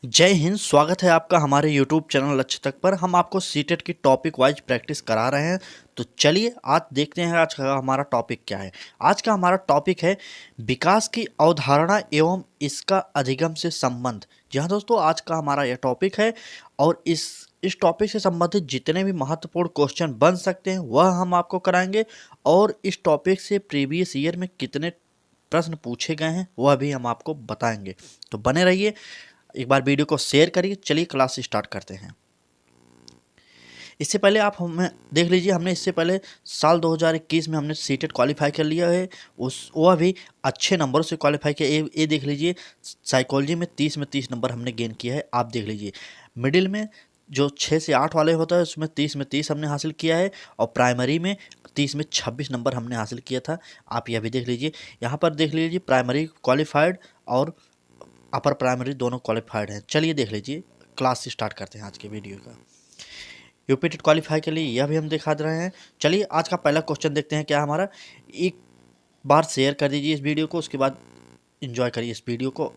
जय हिंद। स्वागत है आपका हमारे YouTube चैनल लक्ष्य तक पर। हम आपको सीटेट की टॉपिक वाइज प्रैक्टिस करा रहे हैं। तो चलिए आज देखते हैं आज का हमारा टॉपिक क्या है। आज का हमारा टॉपिक है विकास की अवधारणा एवं इसका अधिगम से संबंध। जी हाँ दोस्तों, आज का हमारा यह टॉपिक है और इस टॉपिक से संबंधित जितने भी महत्वपूर्ण क्वेश्चन बन सकते हैं वह हम आपको कराएंगे, और इस टॉपिक से प्रीवियस ईयर में कितने प्रश्न पूछे गए हैं वह भी हम आपको बताएंगे। तो बने रहिए, एक बार वीडियो को शेयर करिए। चलिए क्लास स्टार्ट करते हैं। इससे पहले आप हमें देख लीजिए, हमने इससे पहले साल 2021 में हमने सीटेट क्वालिफाई कर लिया है, उस वह भी अच्छे नंबरों से क्वालिफाई किया। ये देख लीजिए, साइकोलॉजी में 30 नंबर हमने गेन किया है। आप देख लीजिए, मिडिल में जो 6 से 8 वाले होता है उसमें 30 में 30 हमने हासिल किया है, और प्राइमरी में 30 में 26 नंबर हमने हासिल किया था। आप यह भी देख लीजिए, यहाँ पर देख लीजिए प्राइमरी क्वालिफाइड और अपर प्राइमरी दोनों क्वालिफाइड हैं। चलिए देख लीजिए, क्लास स्टार्ट करते हैं आज के वीडियो का। यूपी टेट क्वालिफाई के लिए यह भी हम दिखा दे रहे हैं। चलिए आज का पहला क्वेश्चन देखते हैं क्या हमारा। एक बार शेयर कर दीजिए इस वीडियो को, उसके बाद एंजॉय करिए इस वीडियो को।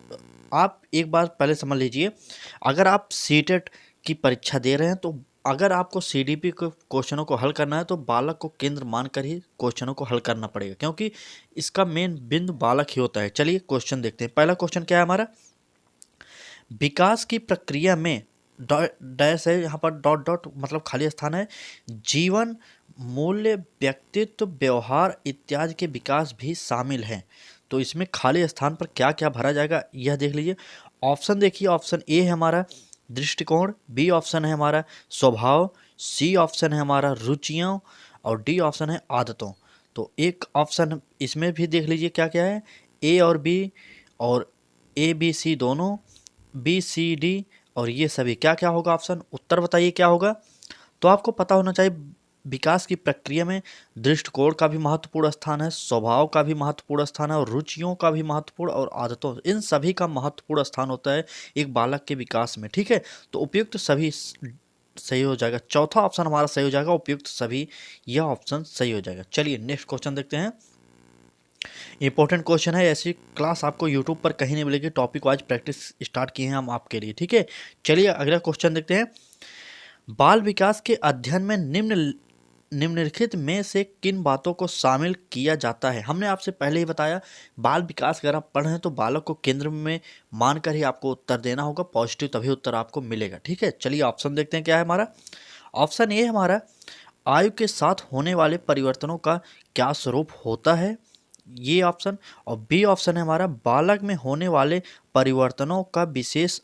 आप एक बार पहले समझ लीजिए, अगर आप सीटेट की परीक्षा दे रहे हैं तो अगर आपको सीडीपी के क्वेश्चनों को हल करना है तो बालक को केंद्र मानकर ही क्वेश्चनों को हल करना पड़ेगा, क्योंकि इसका मेन बिंदु बालक ही होता है। चलिए क्वेश्चन देखते हैं। पहला क्वेश्चन क्या है हमारा, विकास की प्रक्रिया में डैश है, यहाँ पर डॉट डॉट मतलब खाली स्थान है, जीवन मूल्य व्यक्तित्व व्यवहार इत्यादि के विकास भी शामिल हैं। तो इसमें खाली स्थान पर क्या क्या भरा जाएगा यह देख लीजिए। ऑप्शन देखिए, ऑप्शन ए है हमारा दृष्टिकोण, बी ऑप्शन है हमारा स्वभाव, सी ऑप्शन है हमारा रुचियों, और डी ऑप्शन है आदतों। तो एक ऑप्शन इसमें भी देख लीजिए क्या क्या है, ए और बी, और ए बी सी दोनों, बी सी डी, और ये सभी क्या क्या होगा ऑप्शन। उत्तर बताइए क्या होगा। तो आपको पता होना चाहिए, विकास की प्रक्रिया में दृष्टिकोण का भी महत्वपूर्ण स्थान है, स्वभाव का भी महत्वपूर्ण स्थान है, और रुचियों का भी महत्वपूर्ण, और आदतों, इन सभी का महत्वपूर्ण स्थान होता है एक बालक के विकास में। ठीक है, तो उपयुक्त सभी सही हो जाएगा। चौथा ऑप्शन हमारा सही हो जाएगा, उपयुक्त सभी, यह ऑप्शन सही हो जाएगा। चलिए नेक्स्ट क्वेश्चन देखते हैं। इंपॉर्टेंट क्वेश्चन है, ऐसी क्लास आपको यूट्यूब पर कहीं नहीं मिलेगी। टॉपिक वाइज प्रैक्टिस स्टार्ट किए हैं हम आपके लिए। ठीक है, चलिए अगला क्वेश्चन देखते हैं। बाल विकास के अध्ययन में निम्नलिखित में से किन बातों को शामिल किया जाता है। हमने आपसे पहले ही बताया, बाल विकास अगर आप पढ़ रहे हैं तो बालक को केंद्र में मानकर ही आपको उत्तर देना होगा, पॉजिटिव तभी उत्तर आपको मिलेगा। ठीक है, चलिए ऑप्शन देखते हैं क्या है हमारा। ऑप्शन ए हमारा, आयु के साथ होने वाले परिवर्तनों का क्या स्वरूप होता है, ये ऑप्शन। और बी ऑप्शन है हमारा, बालक में होने वाले परिवर्तनों का विशेष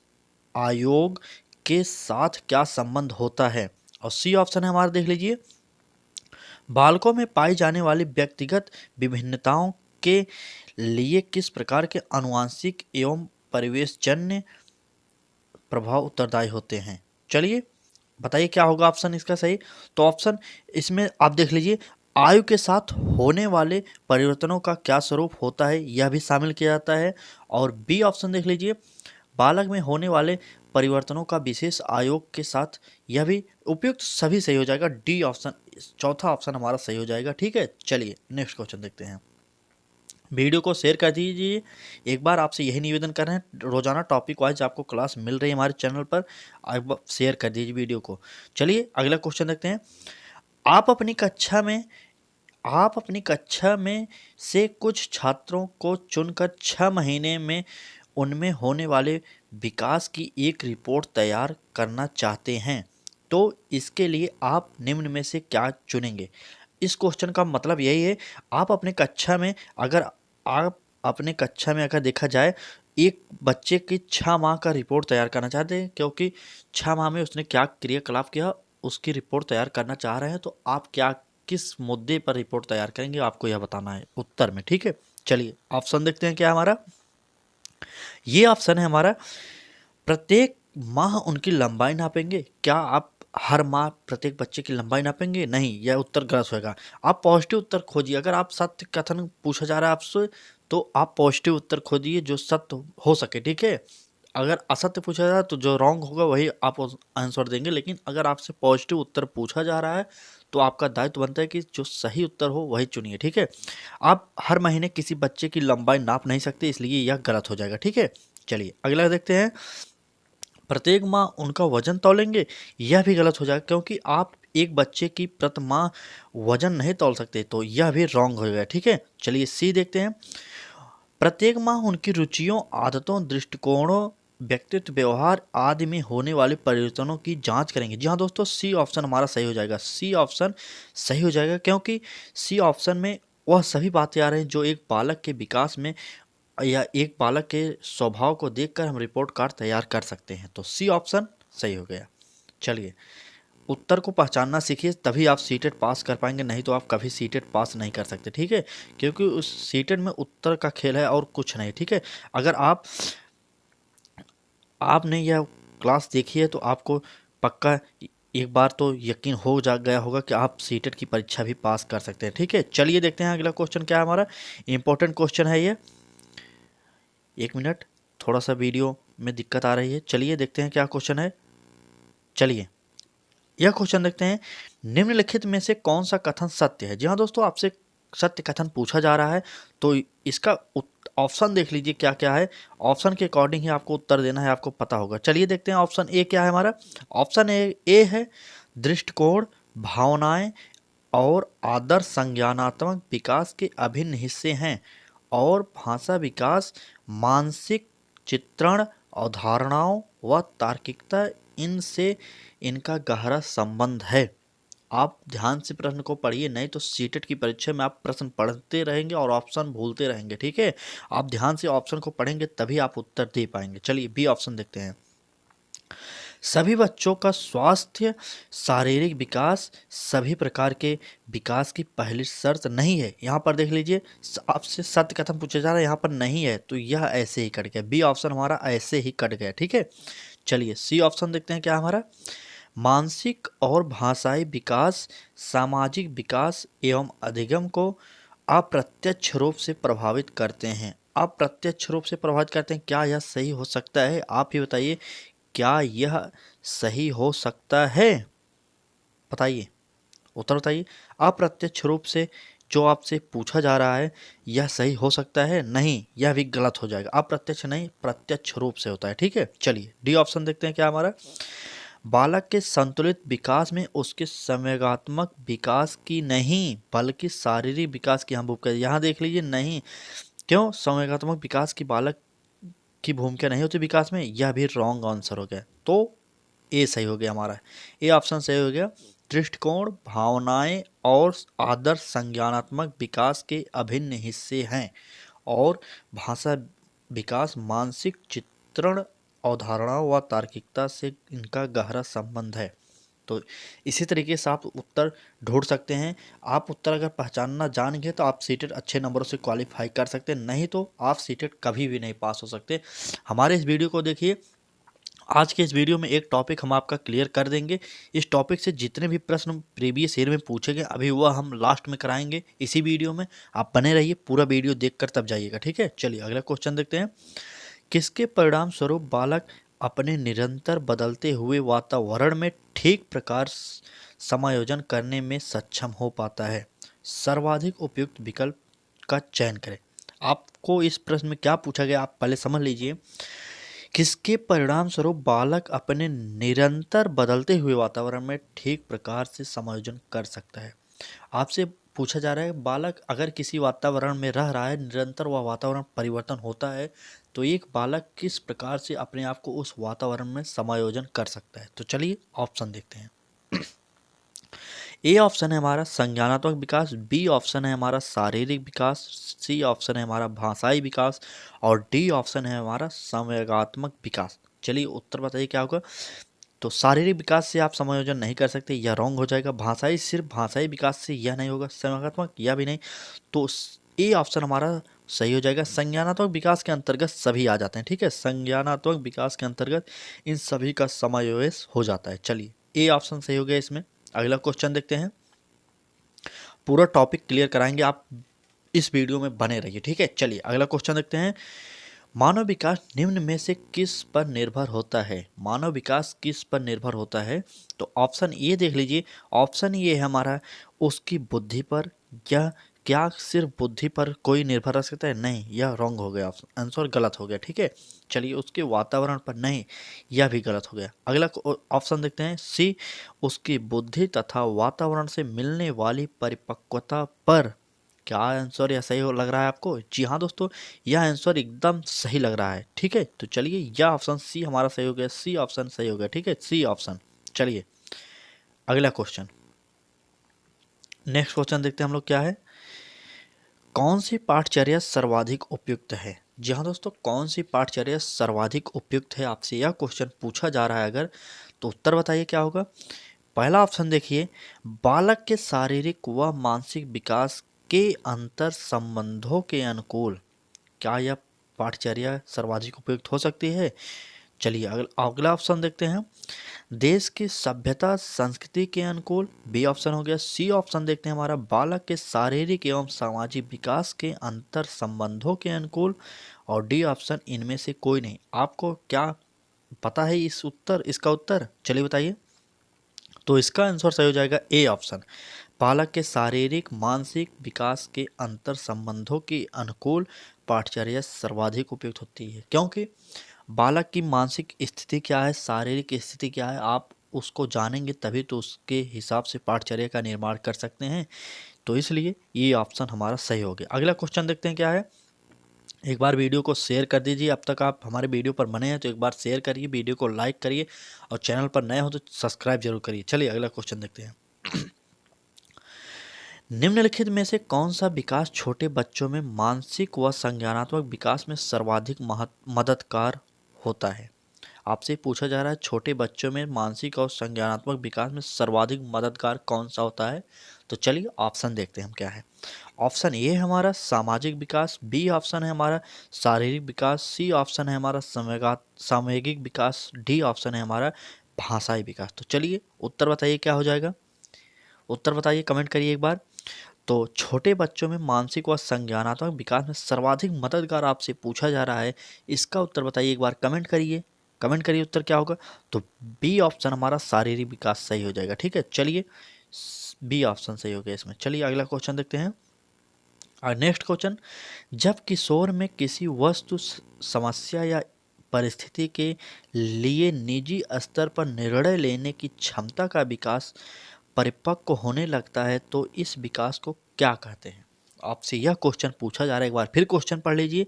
आयोग के साथ क्या संबंध होता है। और सी ऑप्शन है हमारा, देख लीजिए, बालकों में पाई जाने वाली व्यक्तिगत विभिन्नताओं के लिए किस प्रकार के आनुवंशिक एवं परिवेशजन्य प्रभाव उत्तरदायी होते हैं। चलिए बताइए क्या होगा ऑप्शन इसका सही। तो ऑप्शन इसमें आप देख लीजिए, आयु के साथ होने वाले परिवर्तनों का क्या स्वरूप होता है यह भी शामिल किया जाता है। और बी ऑप्शन देख लीजिए, बालक में होने वाले परिवर्तनों का विशेष आयोग के साथ, यह भी उपयुक्त सभी सही हो जाएगा। डी ऑप्शन, चौथा ऑप्शन हमारा सही हो जाएगा। ठीक है, चलिए नेक्स्ट क्वेश्चन देखते हैं। वीडियो को शेयर कर दीजिए। एक बार आपसे यही निवेदन कर रहे हैं, रोजाना टॉपिक वाइज आपको क्लास मिल रही है हमारे चैनल पर, आप शेयर कर दीजिए वीडियो को। चलिए अगला क्वेश्चन देखते हैं। आप अपनी कक्षा में आप अपनी कक्षा में से कुछ छात्रों को चुनकर 6 महीने में उनमें होने वाले विकास की एक रिपोर्ट तैयार करना चाहते हैं, तो इसके लिए आप निम्न में से क्या चुनेंगे। इस क्वेश्चन का मतलब यही है, आप अपने कक्षा में अगर आप अपने कक्षा में अगर देखा जाए, एक बच्चे की 6 माह का रिपोर्ट तैयार करना चाहते हैं, क्योंकि 6 माह में उसने क्या क्रियाकलाप किया उसकी रिपोर्ट तैयार करना चाह रहे हैं, तो आप क्या किस मुद्दे पर रिपोर्ट तैयार करेंगे आपको यह बताना है उत्तर में। ठीक है, चलिए ऑप्शन देखते हैं क्या हमारा। ये ऑप्शन है हमारा, प्रत्येक माह उनकी लंबाई नापेंगे। क्या आप हर माह प्रत्येक बच्चे की लंबाई नापेंगे? नहीं, यह उत्तर गलत होगा। आप पॉजिटिव उत्तर खोजिए। अगर आप सत्य कथन पूछा जा रहा है आपसे तो आप पॉजिटिव उत्तर खोजिए जो सत्य हो सके। ठीक है, अगर असत्य पूछा जा रहा है तो जो रॉन्ग होगा वही आप आंसर देंगे, लेकिन अगर आपसे पॉजिटिव उत्तर पूछा जा रहा है तो आपका दायित्व बनता है कि जो सही उत्तर हो वही चुनिए। ठीक है, आप हर महीने किसी बच्चे की लंबाई नाप नहीं सकते, इसलिए यह गलत हो जाएगा। ठीक है, चलिए अगला देखते हैं। प्रत्येक माह उनका वजन तौलेंगे, यह भी गलत हो जाएगा क्योंकि आप एक बच्चे की प्रति माह वजन नहीं तौल सकते, तो यह भी रॉन्ग हो गया। ठीक है, चलिए सी देखते हैं। प्रत्येक माह उनकी रुचियों, आदतों, दृष्टिकोणों, व्यक्तित्व, व्यवहार आदि में होने वाले परिवर्तनों की जांच करेंगे। जी हाँ दोस्तों, सी ऑप्शन हमारा सही हो जाएगा। सी ऑप्शन सही हो जाएगा क्योंकि सी ऑप्शन में वह सभी बातें आ रही हैं जो एक बालक के विकास में या एक बालक के स्वभाव को देखकर हम रिपोर्ट कार्ड तैयार कर सकते हैं। तो सी ऑप्शन सही हो गया। चलिए, उत्तर को पहचानना सीखिए, तभी आप सीटेट पास कर पाएंगे, नहीं तो आप कभी सीटेट पास नहीं कर सकते। ठीक है, क्योंकि उस सीटेट में उत्तर का खेल है और कुछ नहीं। ठीक है, अगर आपने यह क्लास देखी है तो आपको पक्का एक बार तो यकीन हो जा गया होगा कि आप सीटेट की परीक्षा भी पास कर सकते हैं। ठीक है, चलिए देखते हैं अगला क्वेश्चन क्या है हमारा। इंपॉर्टेंट क्वेश्चन है ये। एक मिनट, थोड़ा सा वीडियो में दिक्कत आ रही है। चलिए देखते हैं क्या क्वेश्चन है। चलिए यह क्वेश्चन देखते हैं। निम्नलिखित में से कौन सा कथन सत्य है? जी हाँ दोस्तों, आपसे सत्य कथन पूछा जा रहा है, तो इसका ऑप्शन देख लीजिए क्या क्या है। ऑप्शन के अकॉर्डिंग ही आपको उत्तर देना है, आपको पता होगा। चलिए देखते हैं ऑप्शन ए क्या है हमारा। ऑप्शन ए है दृष्टिकोण, भावनाएं और आदर्श संज्ञानात्मक विकास के अभिन्न हिस्से हैं, और भाषा विकास मानसिक चित्रण, अवधारणाओं व तार्किकता, इनसे इनका गहरा संबंध है। आप ध्यान से प्रश्न को पढ़िए, नहीं तो सीटेट की परीक्षा में आप प्रश्न पढ़ते रहेंगे और ऑप्शन भूलते रहेंगे। ठीक है, आप ध्यान से ऑप्शन को पढ़ेंगे तभी आप उत्तर दे पाएंगे। चलिए बी ऑप्शन देखते हैं। सभी बच्चों का स्वास्थ्य, शारीरिक विकास सभी प्रकार के विकास की पहली शर्त नहीं है। यहाँ पर देख लीजिए, आपसे सत्य कथन पूछा जा रहा है, यहाँ पर नहीं है, तो यह ऐसे ही कट गया। बी ऑप्शन हमारा ऐसे ही कट गया। ठीक है, चलिए सी ऑप्शन देखते हैं क्या हमारा। मानसिक और भाषाई विकास सामाजिक विकास एवं अधिगम को अप्रत्यक्ष रूप से प्रभावित करते हैं। अप्रत्यक्ष रूप से प्रभावित करते हैं, क्या यह सही हो सकता है? आप ही बताइए, क्या यह सही हो सकता है? बताइए, उत्तर बताइए। अप्रत्यक्ष रूप से जो आपसे पूछा जा रहा है, यह सही हो सकता है? नहीं, यह भी गलत हो जाएगा। अप्रत्यक्ष नहीं, प्रत्यक्ष रूप से होता है। ठीक है, चलिए डी ऑप्शन देखते हैं क्या हमारा। बालक के संतुलित विकास में उसके संवेगात्मक विकास की नहीं बल्कि शारीरिक विकास की हम भूमिका। यहाँ देख लीजिए, नहीं, क्यों संवेगात्मक विकास की बालक की भूमिका नहीं होती विकास में? यह भी रॉन्ग आंसर हो गया। तो ए सही हो गया हमारा, ए ऑप्शन सही हो गया। दृष्टिकोण, भावनाएं और आदर्श संज्ञानात्मक विकास के अभिन्न हिस्से हैं, और भाषा विकास मानसिक चित्रण, अवधारणाओं व तार्किकता से इनका गहरा संबंध है। तो इसी तरीके से आप उत्तर ढूंढ सकते हैं। आप उत्तर अगर पहचानना जान गए तो आप सीटेट अच्छे नंबरों से क्वालिफाई कर सकते हैं, नहीं तो आप सीटेट कभी भी नहीं पास हो सकते। हमारे इस वीडियो को देखिए, आज के इस वीडियो में एक टॉपिक हम आपका क्लियर कर देंगे। इस टॉपिक से जितने भी प्रश्न प्रीवियस ईयर में पूछे गए, अभी वह हम लास्ट में कराएंगे इसी वीडियो में। आप बने रहिए, पूरा वीडियो देखकर तब जाइएगा। ठीक है, चलिए अगला क्वेश्चन देखते हैं। किसके परिणाम स्वरूप बालक अपने निरंतर बदलते हुए वातावरण में ठीक प्रकार समायोजन करने में सक्षम हो पाता है? सर्वाधिक उपयुक्त विकल्प का चयन करें। आपको इस प्रश्न में क्या पूछा गया, आप पहले समझ लीजिए। किसके परिणाम स्वरूप बालक अपने निरंतर बदलते हुए वातावरण में ठीक प्रकार से समायोजन कर सकता है? आपसे पूछा जा रहा है, बालक अगर किसी वातावरण में रह रहा है, निरंतर वह वातावरण परिवर्तन होता है, तो एक बालक किस प्रकार से अपने आप को उस वातावरण में समायोजन कर सकता है? तो चलिए ऑप्शन देखते हैं। ए ऑप्शन है हमारा संज्ञानात्मक विकास, बी ऑप्शन है हमारा शारीरिक विकास, सी ऑप्शन है हमारा भाषाई विकास, और डी ऑप्शन है हमारा संवेगात्मक विकास। चलिए उत्तर बताइए क्या होगा। तो शारीरिक विकास से आप समायोजन नहीं कर सकते, यह रॉन्ग हो जाएगा। भाषाई, सिर्फ भाषाई विकास से यह नहीं होगा। संवेगात्मक, यह भी नहीं। तो ए ऑप्शन हमारा सही हो जाएगा। संज्ञानात्मक विकास के अंतर्गत सभी आ जाते हैं। ठीक है, संज्ञानात्मक विकास के अंतर्गत इन सभी का समावेश हो जाता है। चलिए ए ऑप्शन सही हो गया इसमें। अगला क्वेश्चन देखते हैं, पूरा टॉपिक क्लियर कराएंगे, आप इस वीडियो में बने रहिए। ठीक है, चलिए अगला क्वेश्चन देखते हैं। मानव विकास निम्न में से किस पर निर्भर होता है? मानव विकास किस पर निर्भर होता है? तो ऑप्शन ए देख लीजिए। ऑप्शन ये है हमारा उसकी बुद्धि पर, या क्या सिर्फ बुद्धि पर कोई निर्भर रह सकता है? नहीं, यह रॉन्ग हो गया, आंसर गलत हो गया। ठीक है, चलिए उसके वातावरण पर, नहीं, यह भी गलत हो गया। अगला ऑप्शन देखते हैं, सी, उसकी बुद्धि तथा वातावरण से मिलने वाली परिपक्वता पर। क्या आंसर यह सही लग रहा है आपको? जी हाँ दोस्तों, यह आंसर एकदम सही लग रहा है। ठीक है, तो चलिए यह ऑप्शन सी हमारा सही हो गया, सी ऑप्शन सही हो गया। ठीक है, सी ऑप्शन। चलिए अगला क्वेश्चन, नेक्स्ट क्वेश्चन देखते हैं हम लोग क्या है। कौन सी पाठचर्या सर्वाधिक उपयुक्त है? जी हाँ दोस्तों, कौन सी पाठचर्या सर्वाधिक उपयुक्त है, आपसे यह क्वेश्चन पूछा जा रहा है अगर, तो उत्तर बताइए क्या होगा। पहला ऑप्शन देखिए, बालक के शारीरिक व मानसिक विकास के अंतर संबंधों के अनुकूल। क्या यह पाठचर्या सर्वाधिक उपयुक्त हो सकती है? चलिए अगला ऑप्शन देखते हैं, देश की सभ्यता संस्कृति के अनुकूल, बी ऑप्शन हो गया। सी ऑप्शन देखते हैं हमारा, बालक के शारीरिक एवं सामाजिक विकास के अंतर संबंधों के अनुकूल, और डी ऑप्शन इनमें से कोई नहीं। आपको क्या पता है इसका उत्तर? चलिए बताइए। तो इसका आंसर सही हो जाएगा ए ऑप्शन, बालक के शारीरिक मानसिक विकास के अंतर संबंधों के अनुकूल पाठचर्या सर्वाधिक उपयुक्त होती है। क्योंकि बालक की मानसिक स्थिति क्या है, शारीरिक स्थिति क्या है, आप उसको जानेंगे तभी तो उसके हिसाब से पाठचर्या का निर्माण कर सकते हैं। तो इसलिए ये ऑप्शन हमारा सही हो गया। अगला क्वेश्चन देखते हैं क्या है। एक बार वीडियो को शेयर कर दीजिए, अब तक आप हमारे वीडियो पर बने हैं तो एक बार शेयर करिए, वीडियो को लाइक करिए, और चैनल पर नए हो तो सब्सक्राइब जरूर करिए। चलिए अगला क्वेश्चन देखते हैं। निम्नलिखित में से कौन सा विकास छोटे बच्चों में मानसिक व संज्ञानात्मक विकास में सर्वाधिक मददगार होता है? आपसे पूछा जा रहा है छोटे बच्चों में मानसिक और संज्ञानात्मक विकास में सर्वाधिक मददगार कौन सा होता है। तो चलिए ऑप्शन देखते हैं हम क्या है। ऑप्शन ए है हमारा सामाजिक विकास, बी ऑप्शन है हमारा शारीरिक विकास, सी ऑप्शन है हमारा सामूहिक विकास, डी ऑप्शन है हमारा भाषाई विकास। तो चलिए उत्तर बताइए क्या हो जाएगा। उत्तर बताइए, कमेंट करिए एक बार। तो छोटे बच्चों में मानसिक व संज्ञानात्मक विकास में सर्वाधिक मददगार आपसे पूछा जा रहा है, इसका उत्तर बताइए एक बार, कमेंट करिए। कमेंट करिए उत्तर क्या होगा। तो बी ऑप्शन हमारा शारीरिक विकास सही हो जाएगा। ठीक है, चलिए बी ऑप्शन सही हो गया इसमें। चलिए अगला क्वेश्चन देखते हैं। और नेक्स्ट क्वेश्चन, जब किशोर में किसी वस्तु समस्या या परिस्थिति के लिए निजी स्तर पर निर्णय लेने की क्षमता का विकास परिपक्व होने लगता है तो इस विकास को क्या कहते हैं? आपसे यह क्वेश्चन पूछा जा रहा है, एक बार फिर क्वेश्चन पढ़ लीजिए।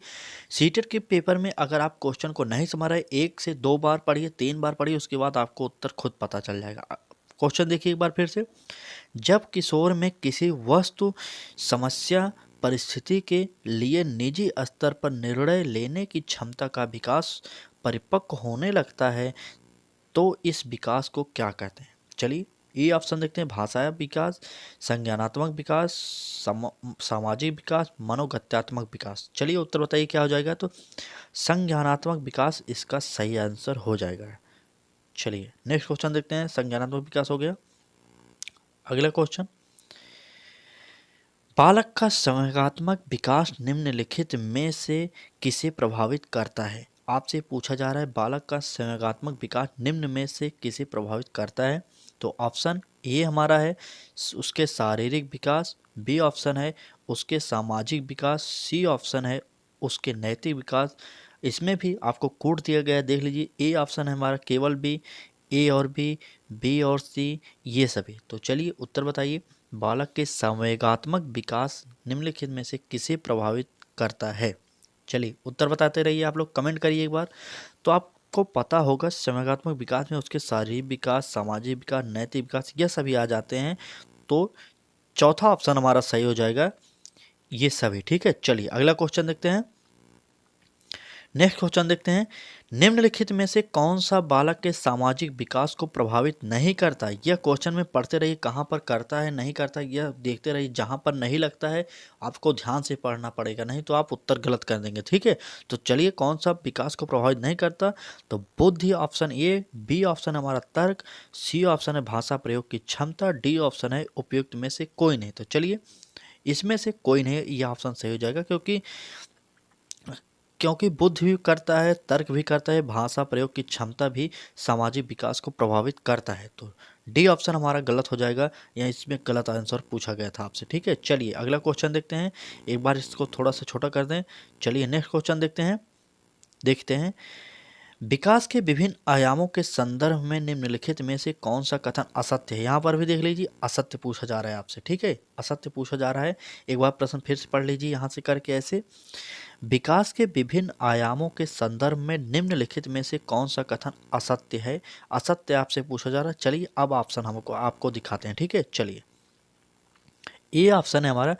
सीटेट के पेपर में अगर आप क्वेश्चन को नहीं समझ रहे, 1 से 2 बार पढ़िए, 3 बार पढ़िए, उसके बाद आपको उत्तर खुद पता चल जाएगा। क्वेश्चन देखिए एक बार फिर से, जब किशोर में किसी वस्तु समस्या परिस्थिति के लिए निजी स्तर पर निर्णय लेने की क्षमता का विकास परिपक्व होने लगता है तो इस विकास को क्या कहते हैं? चलिए ये ऑप्शन देखते हैं, भाषा विकास, संज्ञानात्मक विकास, सामाजिक विकास, मनोगत्यात्मक विकास। चलिए उत्तर बताइए क्या हो जाएगा। तो संज्ञानात्मक विकास इसका सही आंसर हो जाएगा। चलिए नेक्स्ट क्वेश्चन देखते हैं, संज्ञानात्मक विकास हो गया। अगला क्वेश्चन, बालक का संवेगात्मक विकास निम्नलिखित में से किसे प्रभावित करता है? आपसे पूछा जा रहा है बालक का संवेगात्मक विकास निम्न में से किसे प्रभावित करता है। तो ऑप्शन ए हमारा है उसके शारीरिक विकास, बी ऑप्शन है उसके सामाजिक विकास, सी ऑप्शन है उसके नैतिक विकास। इसमें भी आपको कोड दिया गया है, देख लीजिए। ए ऑप्शन है हमारा केवल बी, ए और बी और सी, ये सभी। तो चलिए उत्तर बताइए, बालक के संवेगात्मक विकास निम्नलिखित में से किसे प्रभावित करता है? चलिए उत्तर बताते रहिए, आप लोग कमेंट करिए एक बार। तो आपको पता होगा संवेगात्मक विकास में उसके शारीरिक विकास, सामाजिक विकास, नैतिक विकास, यह सभी आ जाते हैं। तो चौथा ऑप्शन हमारा सही हो जाएगा, ये सभी। ठीक है, चलिए अगला क्वेश्चन देखते हैं। नेक्स्ट क्वेश्चन देखते हैं, निम्नलिखित में से कौन सा बालक के सामाजिक विकास को प्रभावित नहीं करता? यह क्वेश्चन में पढ़ते रहिए, कहाँ पर करता है नहीं करता यह देखते रहिए। जहाँ पर नहीं लगता है आपको ध्यान से पढ़ना पड़ेगा, नहीं तो आप उत्तर गलत कर देंगे। ठीक है, तो चलिए कौन सा विकास को प्रभावित नहीं करता। तो बुद्धि ऑप्शन ए, बी ऑप्शन हमारा तर्क, सी ऑप्शन है भाषा प्रयोग की क्षमता, डी ऑप्शन है उपयुक्त में से कोई नहीं। तो चलिए इसमें से कोई नहीं, यह ऑप्शन सही हो जाएगा। क्योंकि क्योंकि बुद्धि भी करता है, तर्क भी करता है, भाषा प्रयोग की क्षमता भी सामाजिक विकास को प्रभावित करता है। तो डी ऑप्शन हमारा गलत हो जाएगा, या इसमें गलत आंसर पूछा गया था आपसे। ठीक है, चलिए अगला क्वेश्चन देखते हैं। एक बार इसको थोड़ा सा छोटा कर दें। चलिए नेक्स्ट क्वेश्चन देखते हैं। विकास के विभिन्न आयामों के संदर्भ में निम्नलिखित में से कौन सा कथन असत्य है। यहाँ पर भी देख लीजिए, असत्य पूछा जा रहा है आपसे। ठीक है, असत्य पूछा जा रहा है। एक बार प्रश्न फिर से पढ़ लीजिए यहाँ से करके ऐसे। विकास के विभिन्न आयामों के संदर्भ में निम्नलिखित में से कौन सा कथन असत्य है। असत्य आपसे पूछा जा रहा है। चलिए अब ऑप्शन हमको आपको दिखाते हैं। ठीक है, चलिए ये ऑप्शन है हमारा,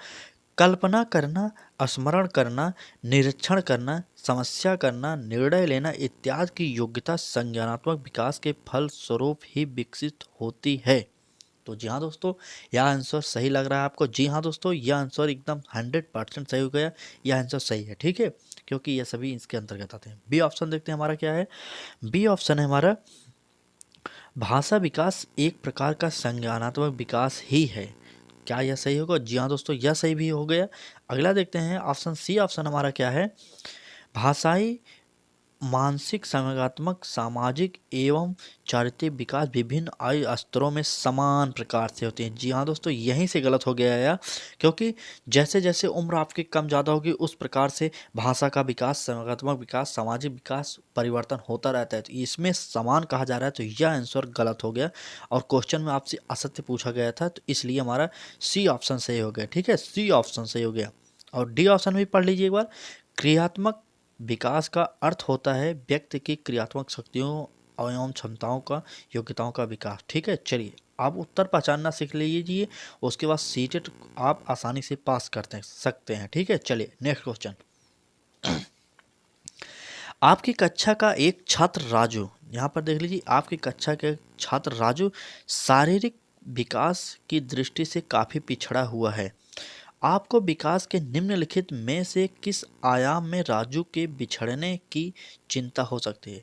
कल्पना करना, स्मरण करना, निरीक्षण करना, समस्या करना, निर्णय लेना इत्यादि की योग्यता संज्ञानात्मक विकास के फल स्वरूप ही विकसित होती है। तो जी हाँ दोस्तों, यह आंसर सही लग रहा है आपको। जी हाँ दोस्तों, यह आंसर एकदम 100% सही हो गया। यह आंसर सही है। ठीक है, क्योंकि ये सभी इसके अंतर्गत आते हैं। बी ऑप्शन देखते हैं हमारा क्या है। बी ऑप्शन है हमारा, भाषा विकास एक प्रकार का संज्ञानात्मक विकास ही है। क्या यह सही होगा? जी हाँ दोस्तों, यह सही भी हो गया। अगला देखते हैं ऑप्शन सी। ऑप्शन हमारा क्या है, भाषाई मानसिक संवेगात्मक सामाजिक एवं चारित्रिक विकास विभिन्न आयु स्तरों में समान प्रकार से होते हैं। जी हाँ दोस्तों, यहीं से गलत हो गया है, क्योंकि जैसे जैसे उम्र आपकी कम ज़्यादा होगी उस प्रकार से भाषा का विकास, संवेगात्मक विकास, सामाजिक विकास परिवर्तन होता रहता है। तो इसमें समान कहा जा रहा है, तो यह आंसर गलत हो गया। और क्वेश्चन में आपसे असत्य पूछा गया था, तो इसलिए हमारा सी ऑप्शन सही हो गया। ठीक है, सी ऑप्शन सही हो गया। और डी ऑप्शन भी पढ़ लीजिए एक बार। क्रियात्मक विकास का अर्थ होता है व्यक्ति की क्रियात्मक शक्तियों एवं क्षमताओं का, योग्यताओं का विकास। ठीक है, चलिए आप उत्तर पहचानना सीख लीजिए, उसके बाद सीटेट आप आसानी से पास करते सकते हैं। ठीक है, चलिए नेक्स्ट क्वेश्चन। आपकी कक्षा का एक छात्र राजू, यहाँ पर देख लीजिए, आपकी कक्षा के छात्र राजू शारीरिक विकास की दृष्टि से काफ़ी पिछड़ा हुआ है। आपको विकास के निम्नलिखित में से किस आयाम में राजू के बिछड़ने की चिंता हो सकती है।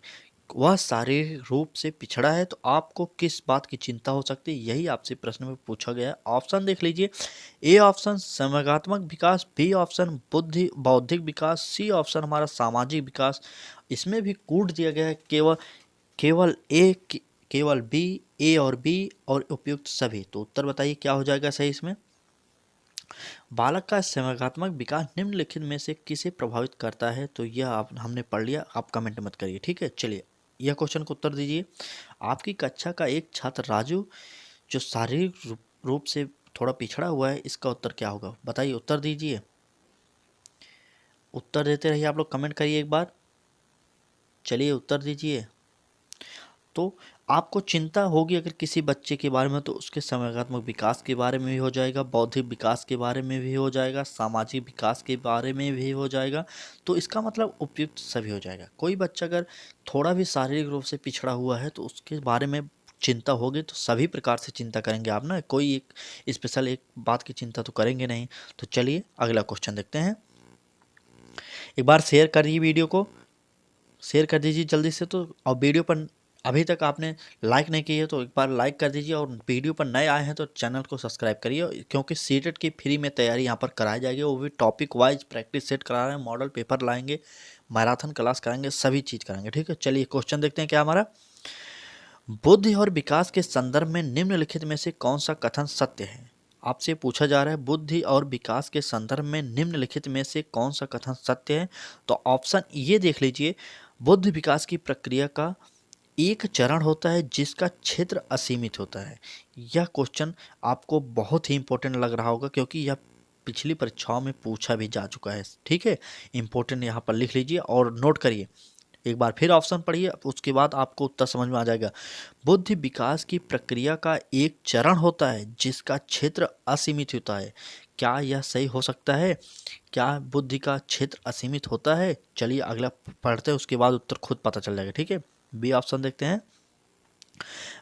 वह शारीरिक रूप से पिछड़ा है, तो आपको किस बात की चिंता हो सकती है, यही आपसे प्रश्न में पूछा गया है। ऑप्शन देख लीजिए। ए ऑप्शन संवेगात्मक विकास, बी ऑप्शन बुद्धि बौद्धिक विकास, सी ऑप्शन हमारा सामाजिक विकास। इसमें भी कूट दिया गया है केवल ए, केवल बी, ए और बी और उपयुक्त सभी। तो उत्तर बताइए क्या हो जाएगा सही इसमें। बालक का संवेगात्मक विकास निम्नलिखित में से किसे प्रभावित करता है। तो यह आप हमने पढ़ लिया, आप कमेंट मत करिए। ठीक है, चलिए यह क्वेश्चन को उत्तर दीजिए। आपकी कक्षा का एक छात्र राजू जो शारीरिक रूप से थोड़ा पिछड़ा हुआ है, इसका उत्तर क्या होगा बताइए, उत्तर दीजिए। उत्तर देते रहिए आप लोग, कमेंट करिए एक बार। चलिए उत्तर दीजिए। तो आपको चिंता होगी अगर किसी बच्चे के बारे में, तो उसके संवेगात्मक विकास के बारे में भी हो जाएगा, बौद्धिक विकास के बारे में भी हो जाएगा, सामाजिक विकास के बारे में भी हो जाएगा। तो इसका मतलब उपयुक्त सभी हो जाएगा। कोई बच्चा अगर थोड़ा भी शारीरिक रूप से पिछड़ा हुआ है तो उसके बारे में चिंता होगी, तो सभी प्रकार से चिंता करेंगे आप ना, कोई एक स्पेशल एक बात की चिंता तो करेंगे नहीं। तो चलिए अगला क्वेश्चन देखते हैं। एक बार शेयर करिए, वीडियो को शेयर कर दीजिए जल्दी से। तो और वीडियो पर अभी तक आपने लाइक नहीं की है तो एक बार लाइक कर दीजिए, और वीडियो पर नए आए हैं तो चैनल को सब्सक्राइब करिए, क्योंकि सीटेट की फ्री में तैयारी यहाँ पर कराई जाएगी। वो भी टॉपिक वाइज प्रैक्टिस सेट करा रहे हैं, मॉडल पेपर लाएंगे, मैराथन क्लास कराएंगे, सभी चीज़ कराएंगे। ठीक है, चलिए क्वेश्चन देखते हैं क्या हमारा। बुद्धि और विकास के संदर्भ में निम्नलिखित में से कौन सा कथन सत्य है। आपसे पूछा जा रहा है बुद्धि और विकास के संदर्भ में निम्नलिखित में से कौन सा कथन सत्य है। तो ऑप्शन ये देख लीजिए, बुद्धि विकास की प्रक्रिया का एक चरण होता है जिसका क्षेत्र असीमित होता है। यह क्वेश्चन आपको बहुत ही इंपॉर्टेंट लग रहा होगा, क्योंकि यह पिछली परीक्षाओं में पूछा भी जा चुका है। ठीक है, इंपॉर्टेंट यहाँ पर लिख लीजिए और नोट करिए। एक बार फिर ऑप्शन पढ़िए, उसके बाद आपको उत्तर समझ में आ जाएगा। बुद्धि विकास की प्रक्रिया का एक चरण होता है जिसका क्षेत्र असीमित होता है। क्या यह सही हो सकता है? क्या बुद्धि का क्षेत्र असीमित होता है? चलिए अगला पढ़ते हैं, उसके बाद उत्तर खुद पता चल जाएगा। ठीक है, बी ऑप्शन देखते हैं।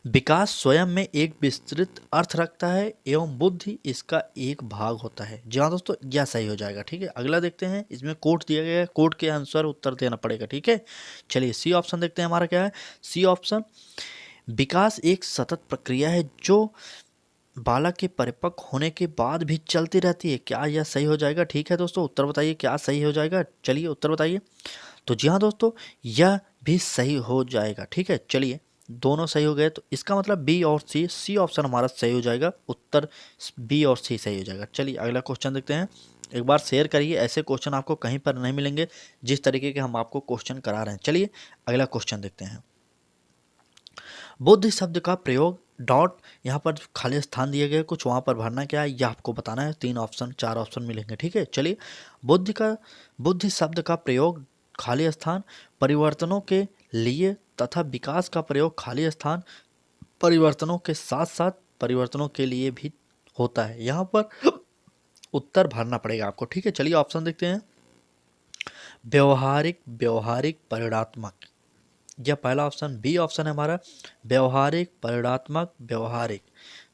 विकास स्वयं में एक विस्तृत अर्थ रखता है एवं बुद्धि इसका एक भाग होता है। जी हाँ दोस्तों, यह सही हो जाएगा। ठीक है, अगला देखते हैं। इसमें कोड दिया गया है, कोड के अनुसार उत्तर देना पड़ेगा। ठीक है, चलिए सी ऑप्शन देखते हैं हमारा क्या है। सी ऑप्शन, विकास एक सतत प्रक्रिया है जो बालक के परिपक्व होने के बाद भी चलती रहती है। क्या यह सही हो जाएगा? ठीक है दोस्तों, उत्तर बताइए क्या सही हो जाएगा। चलिए उत्तर बताइए। तो जी हाँ दोस्तों, यह भी सही हो जाएगा। ठीक है, चलिए दोनों सही हो गए, तो इसका मतलब बी और सी, सी ऑप्शन हमारा सही हो जाएगा, उत्तर बी और सी सही हो जाएगा। चलिए अगला क्वेश्चन देखते हैं। एक बार शेयर करिए, ऐसे क्वेश्चन आपको कहीं पर नहीं मिलेंगे जिस तरीके के हम आपको क्वेश्चन करा रहे हैं। चलिए अगला क्वेश्चन देखते हैं। बुद्धि शब्द का प्रयोग डॉट, यहाँ पर खाली स्थान दिए गए कुछ, वहाँ पर भरना क्या है यह आपको बताना है। 3 ऑप्शन 4 ऑप्शन मिलेंगे। ठीक है, चलिए बुद्धि शब्द का प्रयोग खाली स्थान, परिवर्तनों के लिए तथा विकास का प्रयोग खाली स्थान, परिवर्तनों के साथ साथ परिवर्तनों के लिए भी होता है। यहाँ पर उत्तर भरना पड़ेगा आपको। ठीक है, चलिए ऑप्शन देखते हैं। व्यवहारिक, व्यवहारिक, परिणात्मक, यह पहला ऑप्शन। बी ऑप्शन है हमारा व्यवहारिक, परिणात्मक, व्यवहारिक।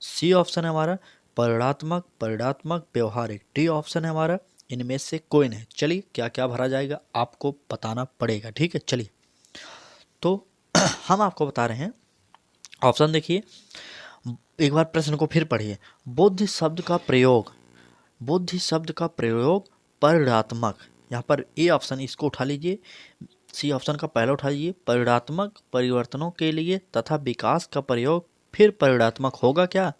सी ऑप्शन है हमारा परिणात्मक, परिणात्मक, व्यवहारिक। डी ऑप्शन है हमारा इनमें से कोई नहीं। चलिए क्या क्या भरा जाएगा आपको बताना पड़ेगा। ठीक है, चलिए तो हम आपको बता रहे हैं। ऑप्शन देखिए, एक बार प्रश्न को फिर पढ़िए। बुद्धि शब्द का प्रयोग, बुद्धि शब्द का प्रयोग परिणात्मक, यहाँ पर ए ऑप्शन इसको उठा लीजिए, सी ऑप्शन का पहला उठा लीजिए, परिणात्मक, परिवर्तनों के लिए तथा विकास का प्रयोग फिर परिणात्मक होगा क्या?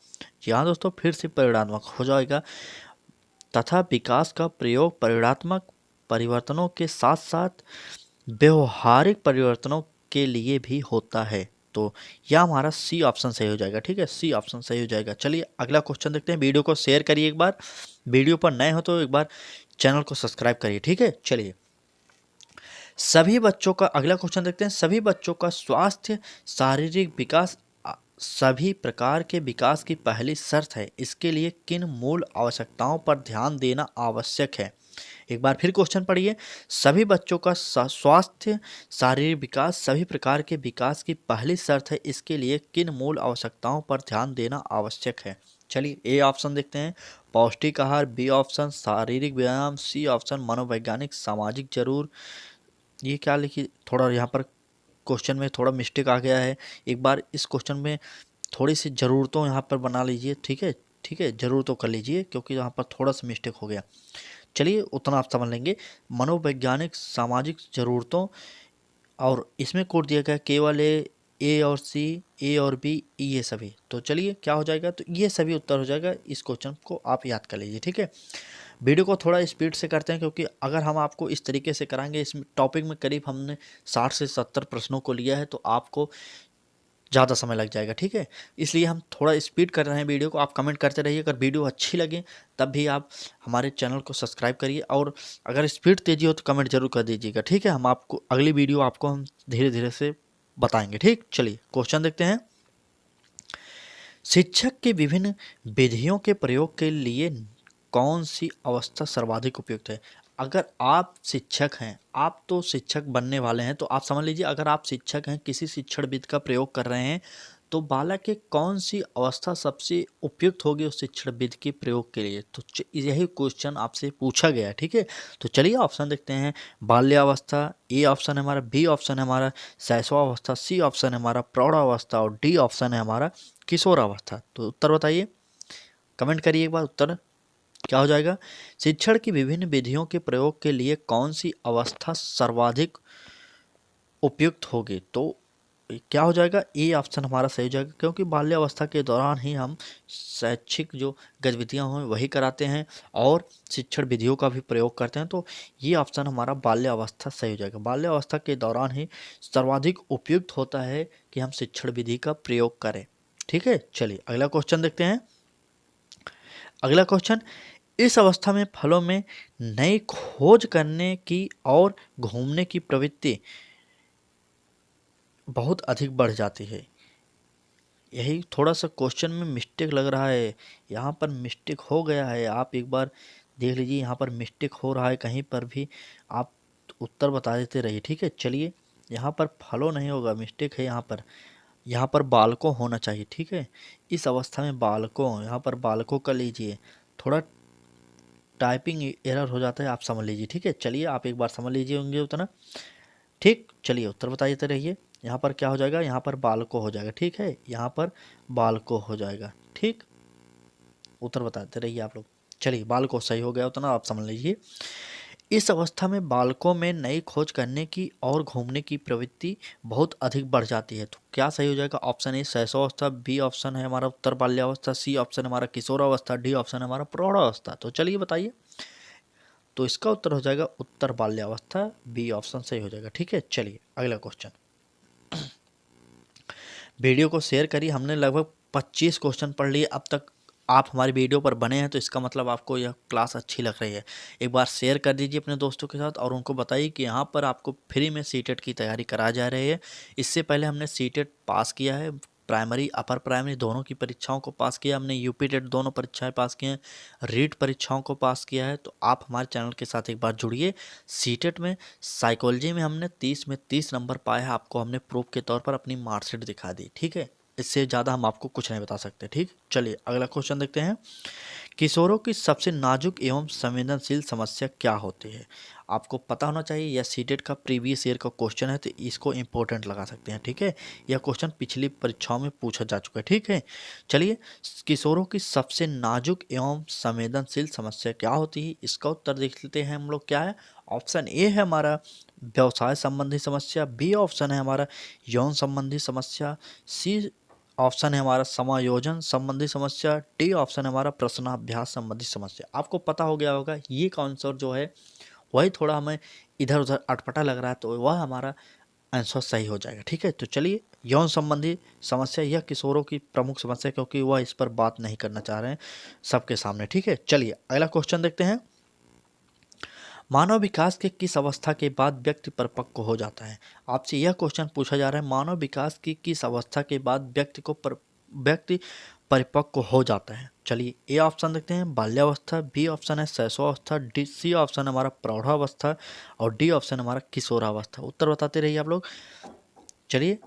जी हाँ दोस्तों, फिर से परिणात्मक हो जाएगा। तथा विकास का प्रयोग परिणात्मक परिवर्तनों के साथ साथ व्यवहारिक परिवर्तनों के लिए भी होता है। तो यह हमारा सी ऑप्शन सही हो जाएगा। ठीक है, सी ऑप्शन सही हो जाएगा। चलिए अगला क्वेश्चन देखते हैं। वीडियो को शेयर करिए एक बार, वीडियो पर नए हो तो एक बार चैनल को सब्सक्राइब करिए। ठीक है, चलिए सभी बच्चों का, अगला क्वेश्चन देखते हैं। सभी बच्चों का स्वास्थ्य, शारीरिक विकास सभी प्रकार के विकास की पहली शर्त है। इसके लिए किन मूल आवश्यकताओं पर ध्यान देना आवश्यक है? एक बार फिर क्वेश्चन पढ़िए। सभी बच्चों का स्वास्थ्य, शारीरिक विकास सभी प्रकार के विकास की पहली शर्त है। इसके लिए किन मूल आवश्यकताओं पर ध्यान देना आवश्यक है? चलिए ए ऑप्शन देखते हैं, पौष्टिक आहार। बी ऑप्शन शारीरिक व्यायाम। सी ऑप्शन मनोवैज्ञानिक सामाजिक जरूर। ये क्या लिखी, थोड़ा यहाँ पर क्वेश्चन में थोड़ा मिस्टेक आ गया है। एक बार इस क्वेश्चन में थोड़ी सी ज़रूरतों यहाँ पर बना लीजिए। ठीक है, ठीक है, ज़रूरतों कर लीजिए क्योंकि यहाँ पर थोड़ा सा मिस्टेक हो गया। चलिए उतना आप समझ लेंगे। मनोवैज्ञानिक सामाजिक ज़रूरतों, और इसमें कोड दिया गया केवल ए और सी, ए और बी, ये सभी। तो चलिए क्या हो जाएगा, तो ये सभी उत्तर हो जाएगा। इस क्वेश्चन को आप याद कर लीजिए। ठीक है, वीडियो को थोड़ा स्पीड से करते हैं क्योंकि अगर हम आपको इस तरीके से कराएंगे, इस टॉपिक में करीब हमने 60 से 70 प्रश्नों को लिया है, तो आपको ज़्यादा समय लग जाएगा। ठीक है, इसलिए हम थोड़ा स्पीड कर रहे हैं वीडियो को। आप कमेंट करते रहिए, अगर वीडियो अच्छी लगे तब भी आप हमारे चैनल को सब्सक्राइब करिए, और अगर स्पीड तेज़ी हो तो कमेंट जरूर कर दीजिएगा। ठीक है, हम आपको अगली वीडियो आपको हम धीरे धीरे से बताएंगे। ठीक, चलिए क्वेश्चन देखते हैं। शिक्षक की विभिन्न विधियों के प्रयोग के लिए कौन सी अवस्था सर्वाधिक उपयुक्त है? अगर आप शिक्षक हैं, आप तो शिक्षक बनने वाले हैं, तो आप समझ लीजिए अगर आप शिक्षक हैं, किसी शिक्षण विधि का प्रयोग कर रहे हैं, तो बालक के कौन सी अवस्था सबसे उपयुक्त होगी उस शिक्षण विधि के प्रयोग के लिए? तो यही क्वेश्चन आपसे पूछा गया है। ठीक है, तो चलिए ऑप्शन देखते हैं। बाल्यावस्था, ए ऑप्शन है हमारा। बी ऑप्शन है हमारा शैशवावस्था। सी ऑप्शन है हमारा प्रौढ़ावस्था। और डी ऑप्शन है हमारा किशोरावस्था। तो उत्तर बताइए, कमेंट करिए एक बार उत्तर क्या हो जाएगा। शिक्षण की विभिन्न विधियों के प्रयोग के लिए कौन सी अवस्था सर्वाधिक उपयुक्त होगी? तो क्या हो जाएगा, ए ऑप्शन हमारा सही हो जाएगा, क्योंकि बाल्यावस्था के दौरान ही हम शैक्षिक जो गतिविधियां हों वही कराते हैं और शिक्षण विधियों का भी प्रयोग करते हैं। तो ये ऑप्शन हमारा बाल्यावस्था सही हो जाएगा। बाल्यावस्था के दौरान ही सर्वाधिक उपयुक्त होता है कि हम शिक्षण विधि का प्रयोग करें। ठीक है, चलिए अगला क्वेश्चन देखते हैं। अगला क्वेश्चन, इस अवस्था में फलों में नई खोज करने की और घूमने की प्रवृत्ति बहुत अधिक बढ़ जाती है। यही थोड़ा सा क्वेश्चन में मिस्टेक लग रहा है, यहाँ पर मिस्टेक हो गया है। आप एक बार देख लीजिए, यहाँ पर मिस्टेक हो रहा है कहीं पर भी, आप उत्तर बता देते रहिए। ठीक है, चलिए यहाँ पर फलों नहीं होगा, मिस्टेक है यहाँ पर। यहाँ पर बालकों होना चाहिए। ठीक है, इस अवस्था में बालकों, यहाँ पर बालकों का लीजिए, थोड़ा टाइपिंग एरर हो जाता है, आप समझ लीजिए। ठीक है, चलिए आप एक बार समझ लीजिए होंगे उतना। ठीक, चलिए उत्तर बताते रहिए। यहाँ पर क्या हो जाएगा, यहाँ पर बालको हो जाएगा। ठीक है, यहाँ पर बालको हो जाएगा। ठीक, उत्तर बताते रहिए आप लोग। चलिए बालको सही हो गया उतना आप समझ लीजिए। इस अवस्था में बालकों में नई खोज करने की और घूमने की प्रवृत्ति बहुत अधिक बढ़ जाती है। तो क्या सही हो जाएगा? ऑप्शन ए शैशवावस्था, बी ऑप्शन है हमारा उत्तर बाल्यावस्था, सी ऑप्शन हमारा किशोरावस्था, डी ऑप्शन है हमारा प्रौढ़ावस्था। तो चलिए बताइए। तो इसका उत्तर हो जाएगा उत्तर बाल्यावस्था, बी ऑप्शन सही हो जाएगा। ठीक है, चलिए अगला क्वेश्चन। वीडियो को शेयर करिए। हमने लगभग 25 क्वेश्चन पढ़ लिए अब तक। आप हमारी वीडियो पर बने हैं तो इसका मतलब आपको यह क्लास अच्छी लग रही है। एक बार शेयर कर दीजिए अपने दोस्तों के साथ और उनको बताइए कि यहाँ पर आपको फ्री में सीटेट की तैयारी कराई जा रही है। इससे पहले हमने सीटेट पास किया है, प्राइमरी अपर प्राइमरी दोनों की परीक्षाओं को पास किया हमने, यूपी टेट दोनों परीक्षाएं पास किए हैं, रीट परीक्षाओं को पास किया है। तो आप हमारे चैनल के साथ एक बार जुड़िए। सीटेट में साइकोलॉजी में हमने 30 में 30 नंबर पाए हैं, आपको हमने प्रूफ के तौर पर अपनी मार्कशीट दिखा दी। ठीक है, इससे ज़्यादा हम आपको कुछ नहीं बता सकते। ठीक, चलिए अगला क्वेश्चन देखते हैं। किशोरों की सबसे नाजुक एवं संवेदनशील समस्या क्या होती है? आपको पता होना चाहिए। यह सीटेट का प्रीवियस ईयर का क्वेश्चन है तो इसको इंपॉर्टेंट लगा सकते हैं। ठीक है, यह क्वेश्चन पिछली परीक्षाओं में पूछा जा चुका है। ठीक है, चलिए किशोरों की सबसे नाजुक एवं संवेदनशील समस्या क्या होती है, इसका उत्तर देख लेते हैं हम लोग। क्या है? ऑप्शन ए है हमारा व्यवसाय संबंधी समस्या, बी ऑप्शन है हमारा यौन संबंधी समस्या, सी ऑप्शन है हमारा समायोजन संबंधी समस्या, डी ऑप्शन है हमारा प्रश्नाभ्यास संबंधी समस्या। आपको पता हो गया होगा ये आंसर जो है वही थोड़ा हमें इधर उधर अटपटा लग रहा है तो वह हमारा आंसर सही हो जाएगा। ठीक है, तो चलिए यौन संबंधी समस्या यह किशोरों की प्रमुख समस्या है क्योंकि वह इस पर बात नहीं करना चाह रहे हैं सबके सामने। ठीक है, चलिए अगला क्वेश्चन देखते हैं। मानव विकास के किस अवस्था के बाद व्यक्ति परिपक्व हो जाता है? आपसे यह क्वेश्चन पूछा जा रहा है, मानव विकास की किस अवस्था के बाद व्यक्ति परिपक्व हो जाता है? चलिए ए ऑप्शन देखते हैं बाल्यावस्था, बी ऑप्शन है शैशवावस्था, डी सी ऑप्शन है हमारा प्रौढ़ावस्था और डी ऑप्शन हमारा किशोरावस्था। उत्तर बताते रहिए आप लोग। चलिए,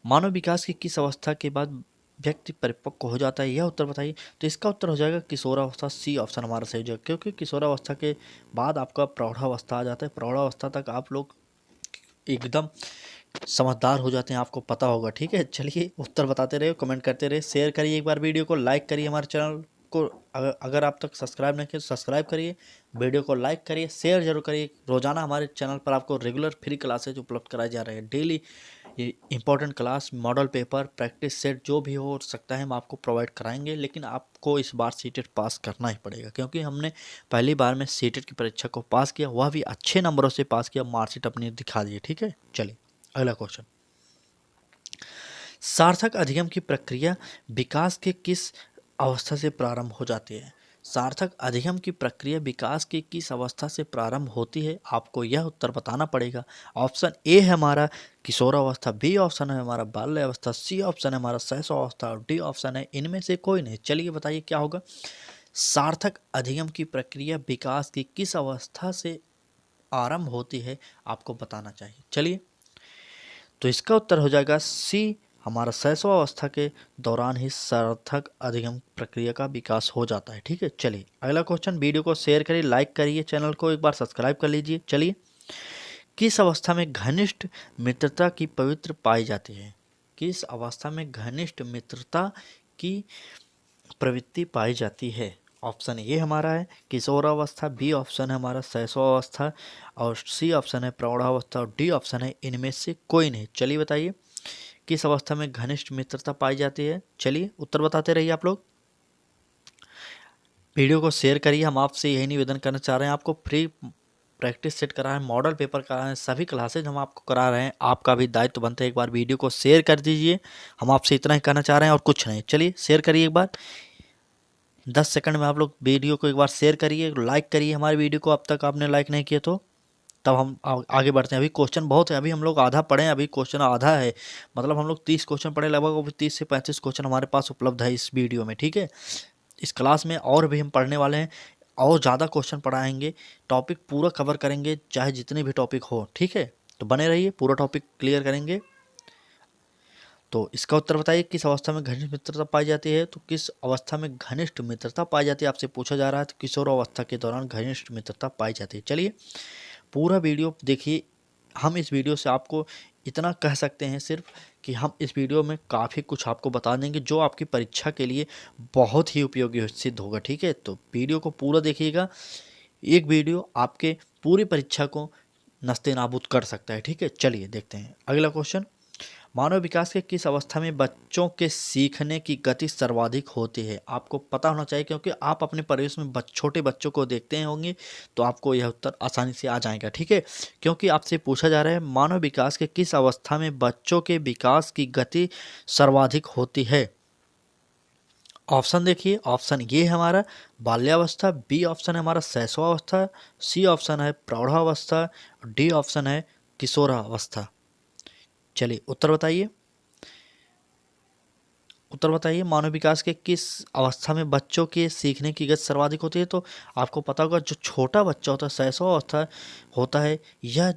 मानव विकास की किस अवस्था के बाद व्यक्ति परिपक्व हो जाता है, यह उत्तर बताइए। तो इसका उत्तर हो जाएगा किशोरावस्था, सी ऑप्शन हमारा सही हो जाएगा क्योंकि किशोरावस्था के बाद आपका प्रौढ़ावस्था आ जाता है। प्रौढ़ावस्था तक आप लोग एकदम समझदार हो जाते हैं, आपको पता होगा। ठीक है, चलिए उत्तर बताते रहिए, कमेंट करते रहिए, शेयर करिए एक बार वीडियो को, लाइक करिए हमारे चैनल को। अगर आप तक सब्सक्राइब नहीं किए तो सब्सक्राइब करिए, वीडियो को लाइक करिए, शेयर जरूर करिए। रोजाना हमारे चैनल पर आपको रेगुलर फ्री क्लासेज उपलब्ध कराई जा रहे हैं। डेली ये important class, model paper, practice set जो भी हो सकता है हम आपको प्रोवाइड कराएंगे। लेकिन आपको इस बार सीटेट पास करना ही पड़ेगा क्योंकि हमने पहली बार में सीटेट की परीक्षा को पास किया, वह भी अच्छे नंबरों से पास किया, मार्कशीट अपनी दिखा दी। ठीक है, चलिए अगला क्वेश्चन। सार्थक अधिगम की प्रक्रिया विकास के किस अवस्था से प्रारंभ हो जाती है? सार्थक अधिगम की प्रक्रिया विकास की किस अवस्था से प्रारंभ होती है, आपको यह उत्तर बताना पड़ेगा। ऑप्शन ए है हमारा किशोरावस्था, बी ऑप्शन है हमारा बाल्यावस्था, सी ऑप्शन है हमारा शैशवावस्था और डी ऑप्शन है इनमें से कोई नहीं। चलिए बताइए क्या होगा। सार्थक अधिगम की प्रक्रिया विकास की किस अवस्था से आरंभ होती है, आपको बताना चाहिए। चलिए, तो इसका उत्तर हो जाएगा सी, हमारा शैशवावस्था के दौरान ही सार्थक अधिगम प्रक्रिया का विकास हो जाता है। ठीक है, चलिए अगला क्वेश्चन। वीडियो को शेयर करिए, लाइक करिए, चैनल को एक बार सब्सक्राइब कर लीजिए। चलिए, किस अवस्था में घनिष्ठ मित्रता की पवित्र पाई जाती है? किस अवस्था में घनिष्ठ मित्रता की प्रवृत्ति पाई जाती है? ऑप्शन ए हमारा है किशोरावस्था, बी ऑप्शन है हमारा शैशवावस्था और सी ऑप्शन है प्रौढ़ावस्था और डी ऑप्शन है इनमें से कोई नहीं। चलिए बताइए किस अवस्था में घनिष्ठ मित्रता पाई जाती है। चलिए उत्तर बताते रहिए आप लोग। वीडियो को शेयर करिए। हम आपसे यही निवेदन करना चाह रहे हैं, आपको फ्री प्रैक्टिस सेट करा है, मॉडल पेपर करा है, सभी क्लासेज हम आपको करा रहे हैं। आपका भी दायित्व बनता है, एक बार वीडियो को शेयर कर दीजिए। हम आपसे इतना ही कहना चाह रहे हैं और कुछ नहीं। चलिए शेयर करिए एक बार, 10 सेकंड में आप लोग वीडियो को एक बार शेयर करिए, लाइक करिए हमारे वीडियो को। अब तक आपने लाइक नहीं किया तो तब हम आगे बढ़ते हैं। अभी क्वेश्चन बहुत है, अभी हम लोग आधा पढ़े हैं, अभी क्वेश्चन आधा है। मतलब हम लोग 30 क्वेश्चन पढ़े लगभग, अभी 30 से 35 क्वेश्चन हमारे पास उपलब्ध है इस वीडियो में। ठीक है, इस क्लास में और भी हम पढ़ने वाले हैं और ज़्यादा क्वेश्चन पढ़ाएंगे, टॉपिक पूरा कवर करेंगे चाहे जितने भी टॉपिक हो। ठीक है, तो बने रहिए, पूरा टॉपिक क्लियर करेंगे। तो इसका उत्तर बताइए किस अवस्था में घनिष्ठ मित्रता पाई जाती है? तो किस अवस्था में घनिष्ठ मित्रता पाई जाती है आपसे पूछा जा रहा है। तो किशोर अवस्था के दौरान घनिष्ठ मित्रता पाई जाती है। चलिए पूरा वीडियो देखिए। हम इस वीडियो से आपको इतना कह सकते हैं सिर्फ कि हम इस वीडियो में काफ़ी कुछ आपको बता देंगे जो आपकी परीक्षा के लिए बहुत ही उपयोगी सिद्ध होगा। ठीक है, तो वीडियो को पूरा देखिएगा, एक वीडियो आपके पूरी परीक्षा को नस्ते नाबूद कर सकता है। ठीक है, चलिए देखते हैं अगला क्वेश्चन। मानव विकास के किस अवस्था में बच्चों के सीखने की गति सर्वाधिक होती है? आपको पता होना चाहिए, क्योंकि आप अपने परिवेश में छोटे बच्चों को देखते होंगे, तो आपको यह उत्तर आसानी से आ जाएगा। ठीक है, क्योंकि आपसे पूछा जा रहा है मानव विकास के किस अवस्था में बच्चों के विकास की गति सर्वाधिक होती है। ऑप्शन देखिए, ऑप्शन ये है हमारा बाल्यावस्था, बी ऑप्शन है हमारा शैशवावस्था, सी ऑप्शन है प्रौढ़ावस्था, डी ऑप्शन है किशोरावस्था। चलिए उत्तर बताइए, उत्तर बताइए मानव विकास के किस अवस्था में बच्चों के सीखने की गति सर्वाधिक होती है। तो आपको पता होगा जो छोटा बच्चा होता है शैशवावस्था होता है, यह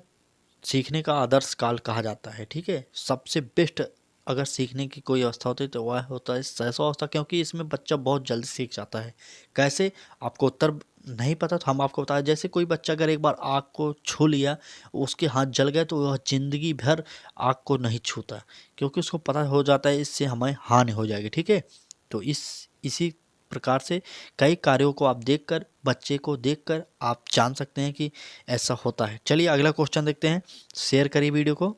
सीखने का आदर्श काल कहा जाता है। ठीक है, सबसे बेस्ट अगर सीखने की कोई अवस्था होती है तो वह होता है शैशवावस्था, क्योंकि इसमें बच्चा बहुत जल्दी सीख जाता है। कैसे, आपको उत्तर नहीं पता तो हम आपको बताया, जैसे कोई बच्चा अगर एक बार आग को छू लिया, उसके हाथ जल गए, तो वह जिंदगी भर आग को नहीं छूता, क्योंकि उसको पता हो जाता है इससे हमें हानि हो जाएगी। ठीक है, तो इसी प्रकार से कई कार्यों को आप देखकर, बच्चे को देखकर आप जान सकते हैं कि ऐसा होता है। चलिए अगला क्वेश्चन देखते हैं, शेयर करिए वीडियो को।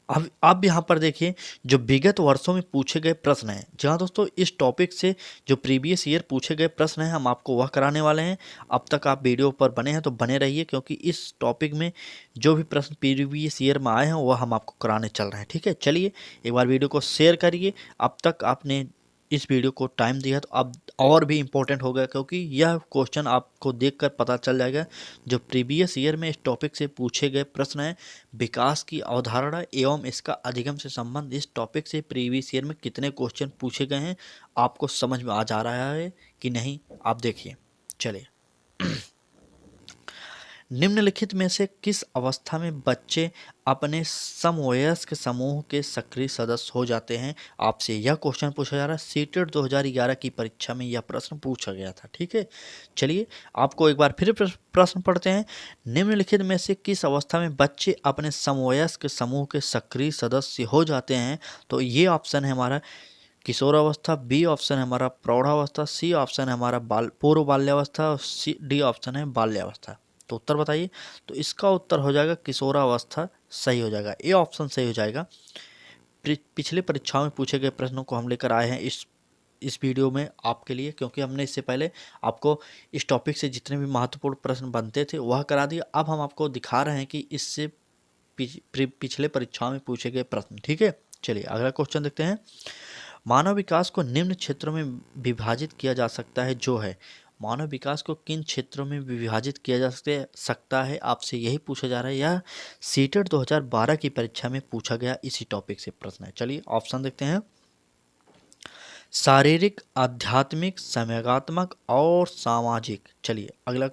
अब आप यहाँ पर देखिए जो विगत वर्षों में पूछे गए प्रश्न हैं। जहाँ दोस्तों इस टॉपिक से जो प्रीवियस ईयर पूछे गए प्रश्न हैं हम आपको वह कराने वाले हैं। अब तक आप वीडियो पर बने हैं तो बने रहिए, क्योंकि इस टॉपिक में जो भी प्रश्न प्रीवियस ईयर में आए हैं वह हम आपको कराने चल रहे हैं। ठीक है, चलिए एक बार वीडियो को शेयर करिए। अब तक आपने इस वीडियो को टाइम दिया तो अब और भी इम्पोर्टेंट हो गया, क्योंकि यह क्वेश्चन आपको देखकर पता चल जाएगा जो प्रीवियस ईयर में इस टॉपिक से पूछे गए प्रश्न हैं। विकास की अवधारणा एवं इसका अधिगम से संबंध, इस टॉपिक से प्रीवियस ईयर में कितने क्वेश्चन पूछे गए हैं आपको समझ में आ जा रहा है कि नहीं, आप देखिए। चलिए, निम्नलिखित में से किस अवस्था में बच्चे अपने समवयस्क समूह के सक्रिय सदस्य हो जाते हैं? आपसे यह क्वेश्चन पूछा जा रहा है। सीटेट 2011 की परीक्षा में यह प्रश्न पूछा गया था। ठीक है, चलिए आपको एक बार फिर प्रश्न पढ़ते हैं। निम्नलिखित में से किस अवस्था में बच्चे अपने समवयस्क समूह के सक्रिय सदस्य हो जाते हैं? तो ये ऑप्शन है हमारा किशोरावस्था, बी ऑप्शन है हमारा प्रौढ़ावस्था, सी ऑप्शन है हमारा पूर्व बाल्यावस्था और डी ऑप्शन है बाल्यावस्था। तो उत्तर बताइए। तो इसका उत्तर हो जाएगा किशोरावस्था सही हो जाएगा, ए ऑप्शन सही हो जाएगा। पिछले परीक्षाओं में पूछे गए प्रश्नों को हम लेकर आए हैं इस वीडियो में आपके लिए, क्योंकि हमने इससे पहले आपको इस टॉपिक से जितने भी महत्वपूर्ण प्रश्न बनते थे वह करा दिया। अब हम आपको दिखा रहे हैं कि इससे पिछले परीक्षाओं में पूछे गए प्रश्न। ठीक है, चलिए अगला क्वेश्चन देखते हैं। मानव विकास को निम्न क्षेत्रों में विभाजित किया जा सकता है जो है। मानव विकास को किन क्षेत्रों में विभाजित किया जा सकता है, आपसे यही पूछा जा रहा है। यह सीटेट 2012 की परीक्षा में पूछा गया इसी टॉपिक से प्रश्न है। चलिए ऑप्शन देखते हैं। शारीरिक, आध्यात्मिक, संवेगात्मक और सामाजिक। चलिए अगला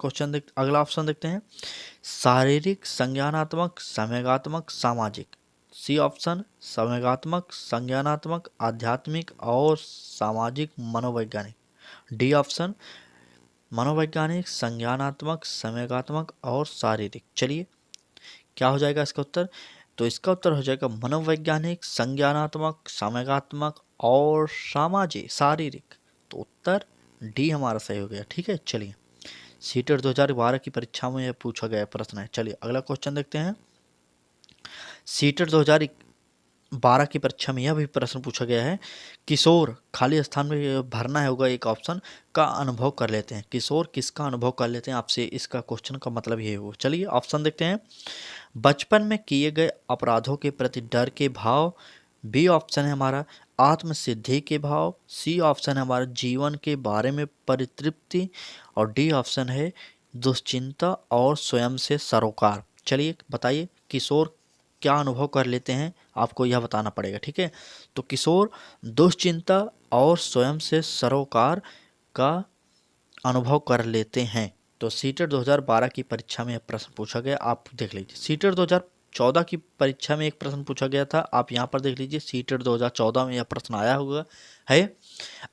ऑप्शन देखते हैं। शारीरिक, संज्ञानात्मक, संवेगात्मक, सामाजिक। सी ऑप्शन संवेगात्मक, संज्ञानात्मक, आध्यात्मिक और सामाजिक मनोवैज्ञानिक। डी ऑप्शन मनोवैज्ञानिक, संज्ञानात्मक, संवेगात्मक और शारीरिक। चलिए क्या हो जाएगा इसका उत्तर? तो इसका उत्तर हो जाएगा मनोवैज्ञानिक, संज्ञानात्मक, संवेगात्मक और सामाजिक शारीरिक। तो उत्तर डी हमारा सही हो गया। ठीक है, चलिए सीटेट 2012 की परीक्षा में यह पूछा गया प्रश्न है। चलिए अगला क्वेश्चन देखते हैं। सीटेट 2012 की परीक्षा में यह भी प्रश्न पूछा गया है। किशोर खाली स्थान में भरना है होगा एक ऑप्शन का अनुभव कर लेते हैं। किशोर किसका अनुभव कर लेते हैं, आपसे इसका क्वेश्चन का मतलब ये हो। चलिए ऑप्शन देखते हैं। बचपन में किए गए अपराधों के प्रति डर के भाव, बी ऑप्शन है हमारा आत्मसिद्धि के भाव, सी ऑप्शन है हमारा जीवन के बारे में परितृप्ति और डी ऑप्शन है दुश्चिंता और स्वयं से सरोकार। चलिए बताइए किशोर क्या अनुभव कर लेते हैं, आपको यह बताना पड़ेगा। ठीक है, तो किशोर दुश्चिंता और स्वयं से सरोकार का अनुभव कर लेते हैं। तो सीटेट 2012 की परीक्षा में यह प्रश्न पूछा गया, आप देख लीजिए। सीटेट 2014 की परीक्षा में एक प्रश्न पूछा गया था, आप यहाँ पर देख लीजिए। सीटेट 2014 में यह प्रश्न आया हुआ है।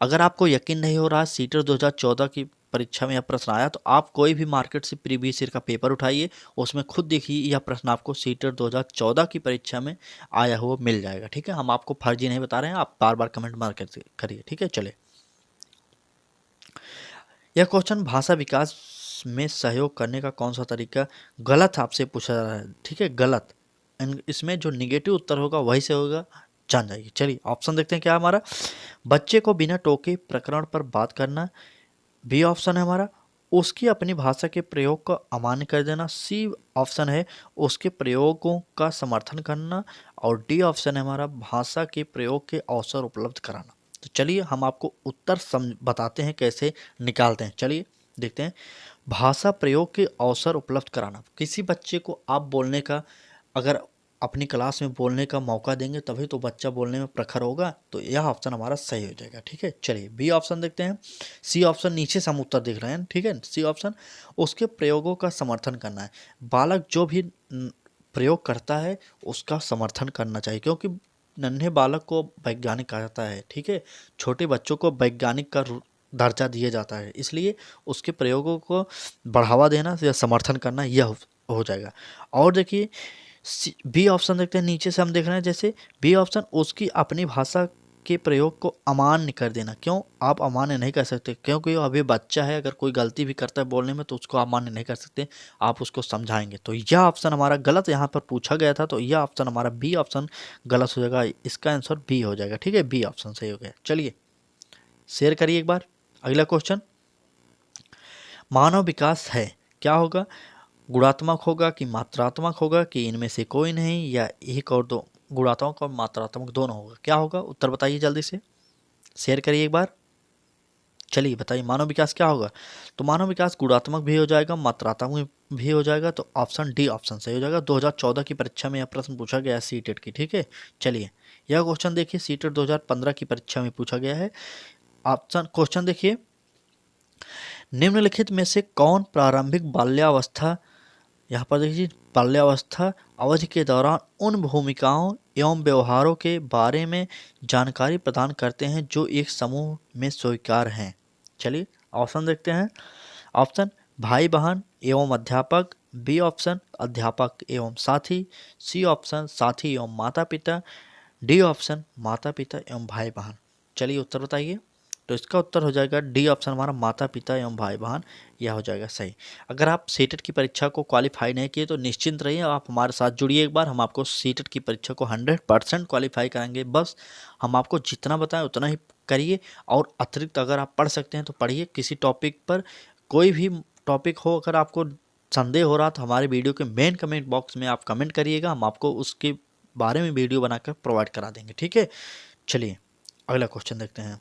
अगर आपको यकीन नहीं हो रहा सीटेट 2014 की परीक्षा में यह प्रश्न आया, तो आप कोई भी मार्केट से प्रीवियस ईयर का पेपर उठाइए, उसमें खुद देखिए यह प्रश्न आपको सीटेट 2014 की परीक्षा में आया हुआ मिल जाएगा। ठीक है, हम आपको फर्जी नहीं बता रहे हैं, आप बार बार कमेंट मार करिए। ठीक है, चले यह क्वेश्चन भाषा विकास में सहयोग करने का कौन सा तरीका गलत आपसे पूछा जा रहा है, ठीक है, गलत। इसमें जो निगेटिव उत्तर होगा वही से होगा, जान जाइए। चलिए ऑप्शन देखते हैं क्या है हमारा। बच्चे को बिना टोके प्रकरण पर बात करना, बी ऑप्शन है हमारा उसकी अपनी भाषा के प्रयोग को अमान्य कर देना, सी ऑप्शन है उसके प्रयोगों का समर्थन करना, और डी ऑप्शन है हमारा भाषा के प्रयोग के अवसर उपलब्ध कराना। तो चलिए हम आपको उत्तर बताते हैं कैसे निकालते हैं। चलिए देखते हैं। भाषा प्रयोग के अवसर उपलब्ध कराना, किसी बच्चे को आप बोलने का, अगर अपनी क्लास में बोलने का मौका देंगे तभी तो बच्चा बोलने में प्रखर होगा, तो यह ऑप्शन हमारा सही हो जाएगा, ठीक है। चलिए बी ऑप्शन देखते हैं। सी ऑप्शन नीचे से हम उत्तर देख रहे हैं, ठीक है। सी ऑप्शन उसके प्रयोगों का समर्थन करना है, बालक जो भी प्रयोग करता है उसका समर्थन करना चाहिए, क्योंकि नन्हे बालक को वैज्ञानिक कहा जाता है, ठीक है। छोटे बच्चों को वैज्ञानिक का दर्जा दिया जाता है, इसलिए उसके प्रयोगों को बढ़ावा देना या समर्थन करना यह हो जाएगा। और देखिए बी ऑप्शन देखते हैं, नीचे से हम देख रहे हैं जैसे बी ऑप्शन उसकी अपनी भाषा के प्रयोग को अमान्य कर देना। क्यों आप अमान्य नहीं कर सकते, क्योंकि वो अभी बच्चा है, अगर कोई गलती भी करता है बोलने में तो उसको अमान्य नहीं कर सकते, आप उसको समझाएंगे। तो यह ऑप्शन हमारा गलत यहाँ पर पूछा गया था, तो यह ऑप्शन हमारा बी ऑप्शन गलत हो जाएगा, इसका आंसर बी हो जाएगा, ठीक है। बी ऑप्शन सही हो गया। चलिए शेयर करिए एक बार। अगला क्वेश्चन, मानव विकास है क्या होगा, गुणात्मक होगा कि मात्रात्मक होगा कि इनमें से कोई नहीं, या एक और दो, गुणात्मक और मात्रात्मक दोनों होगा, क्या होगा उत्तर बताइए जल्दी से, शेयर करिए एक बार। चलिए बताइए मानव विकास क्या होगा। तो मानव विकास गुणात्मक भी हो जाएगा, मात्रात्मक भी हो जाएगा, तो ऑप्शन डी ऑप्शन सही हो जाएगा। 2014 की परीक्षा में यह प्रश्न पूछा गया है सीटेट की, ठीक है। चलिए यह क्वेश्चन देखिए, सीटेट 2015 की परीक्षा में पूछा गया है। ऑप्शन क्वेश्चन देखिए, निम्नलिखित में से कौन प्रारंभिक बाल्यावस्था, यहाँ पर देखिए बाल्यावस्था अवधि के दौरान उन भूमिकाओं एवं व्यवहारों के बारे में जानकारी प्रदान करते हैं जो एक समूह में स्वीकार हैं। चलिए ऑप्शन देखते हैं। ऑप्शन भाई बहन एवं अध्यापक, बी ऑप्शन अध्यापक एवं साथी, सी ऑप्शन साथी एवं माता पिता, डी ऑप्शन माता पिता एवं भाई बहन। चलिए उत्तर बताइए। तो इसका उत्तर हो जाएगा डी ऑप्शन हमारा माता पिता एवं भाई बहन, यह हो जाएगा सही। अगर आप सीटेट की परीक्षा को क्वालिफाई नहीं किए तो निश्चिंत रहिए, आप हमारे साथ जुड़िए एक बार, हम आपको सीटेट की परीक्षा को 100% क्वालिफाई कराएंगे। बस हम आपको जितना बताएं उतना ही करिए, और अतिरिक्त अगर आप पढ़ सकते हैं तो पढ़िए। किसी टॉपिक पर कोई भी टॉपिक हो, अगर आपको संदेह हो रहा तो हमारे वीडियो के मेन कमेंट बॉक्स में आप कमेंट करिएगा, हम आपको उसके बारे में वीडियो बनाकर प्रोवाइड करा देंगे, ठीक है। चलिए अगला क्वेश्चन देखते हैं।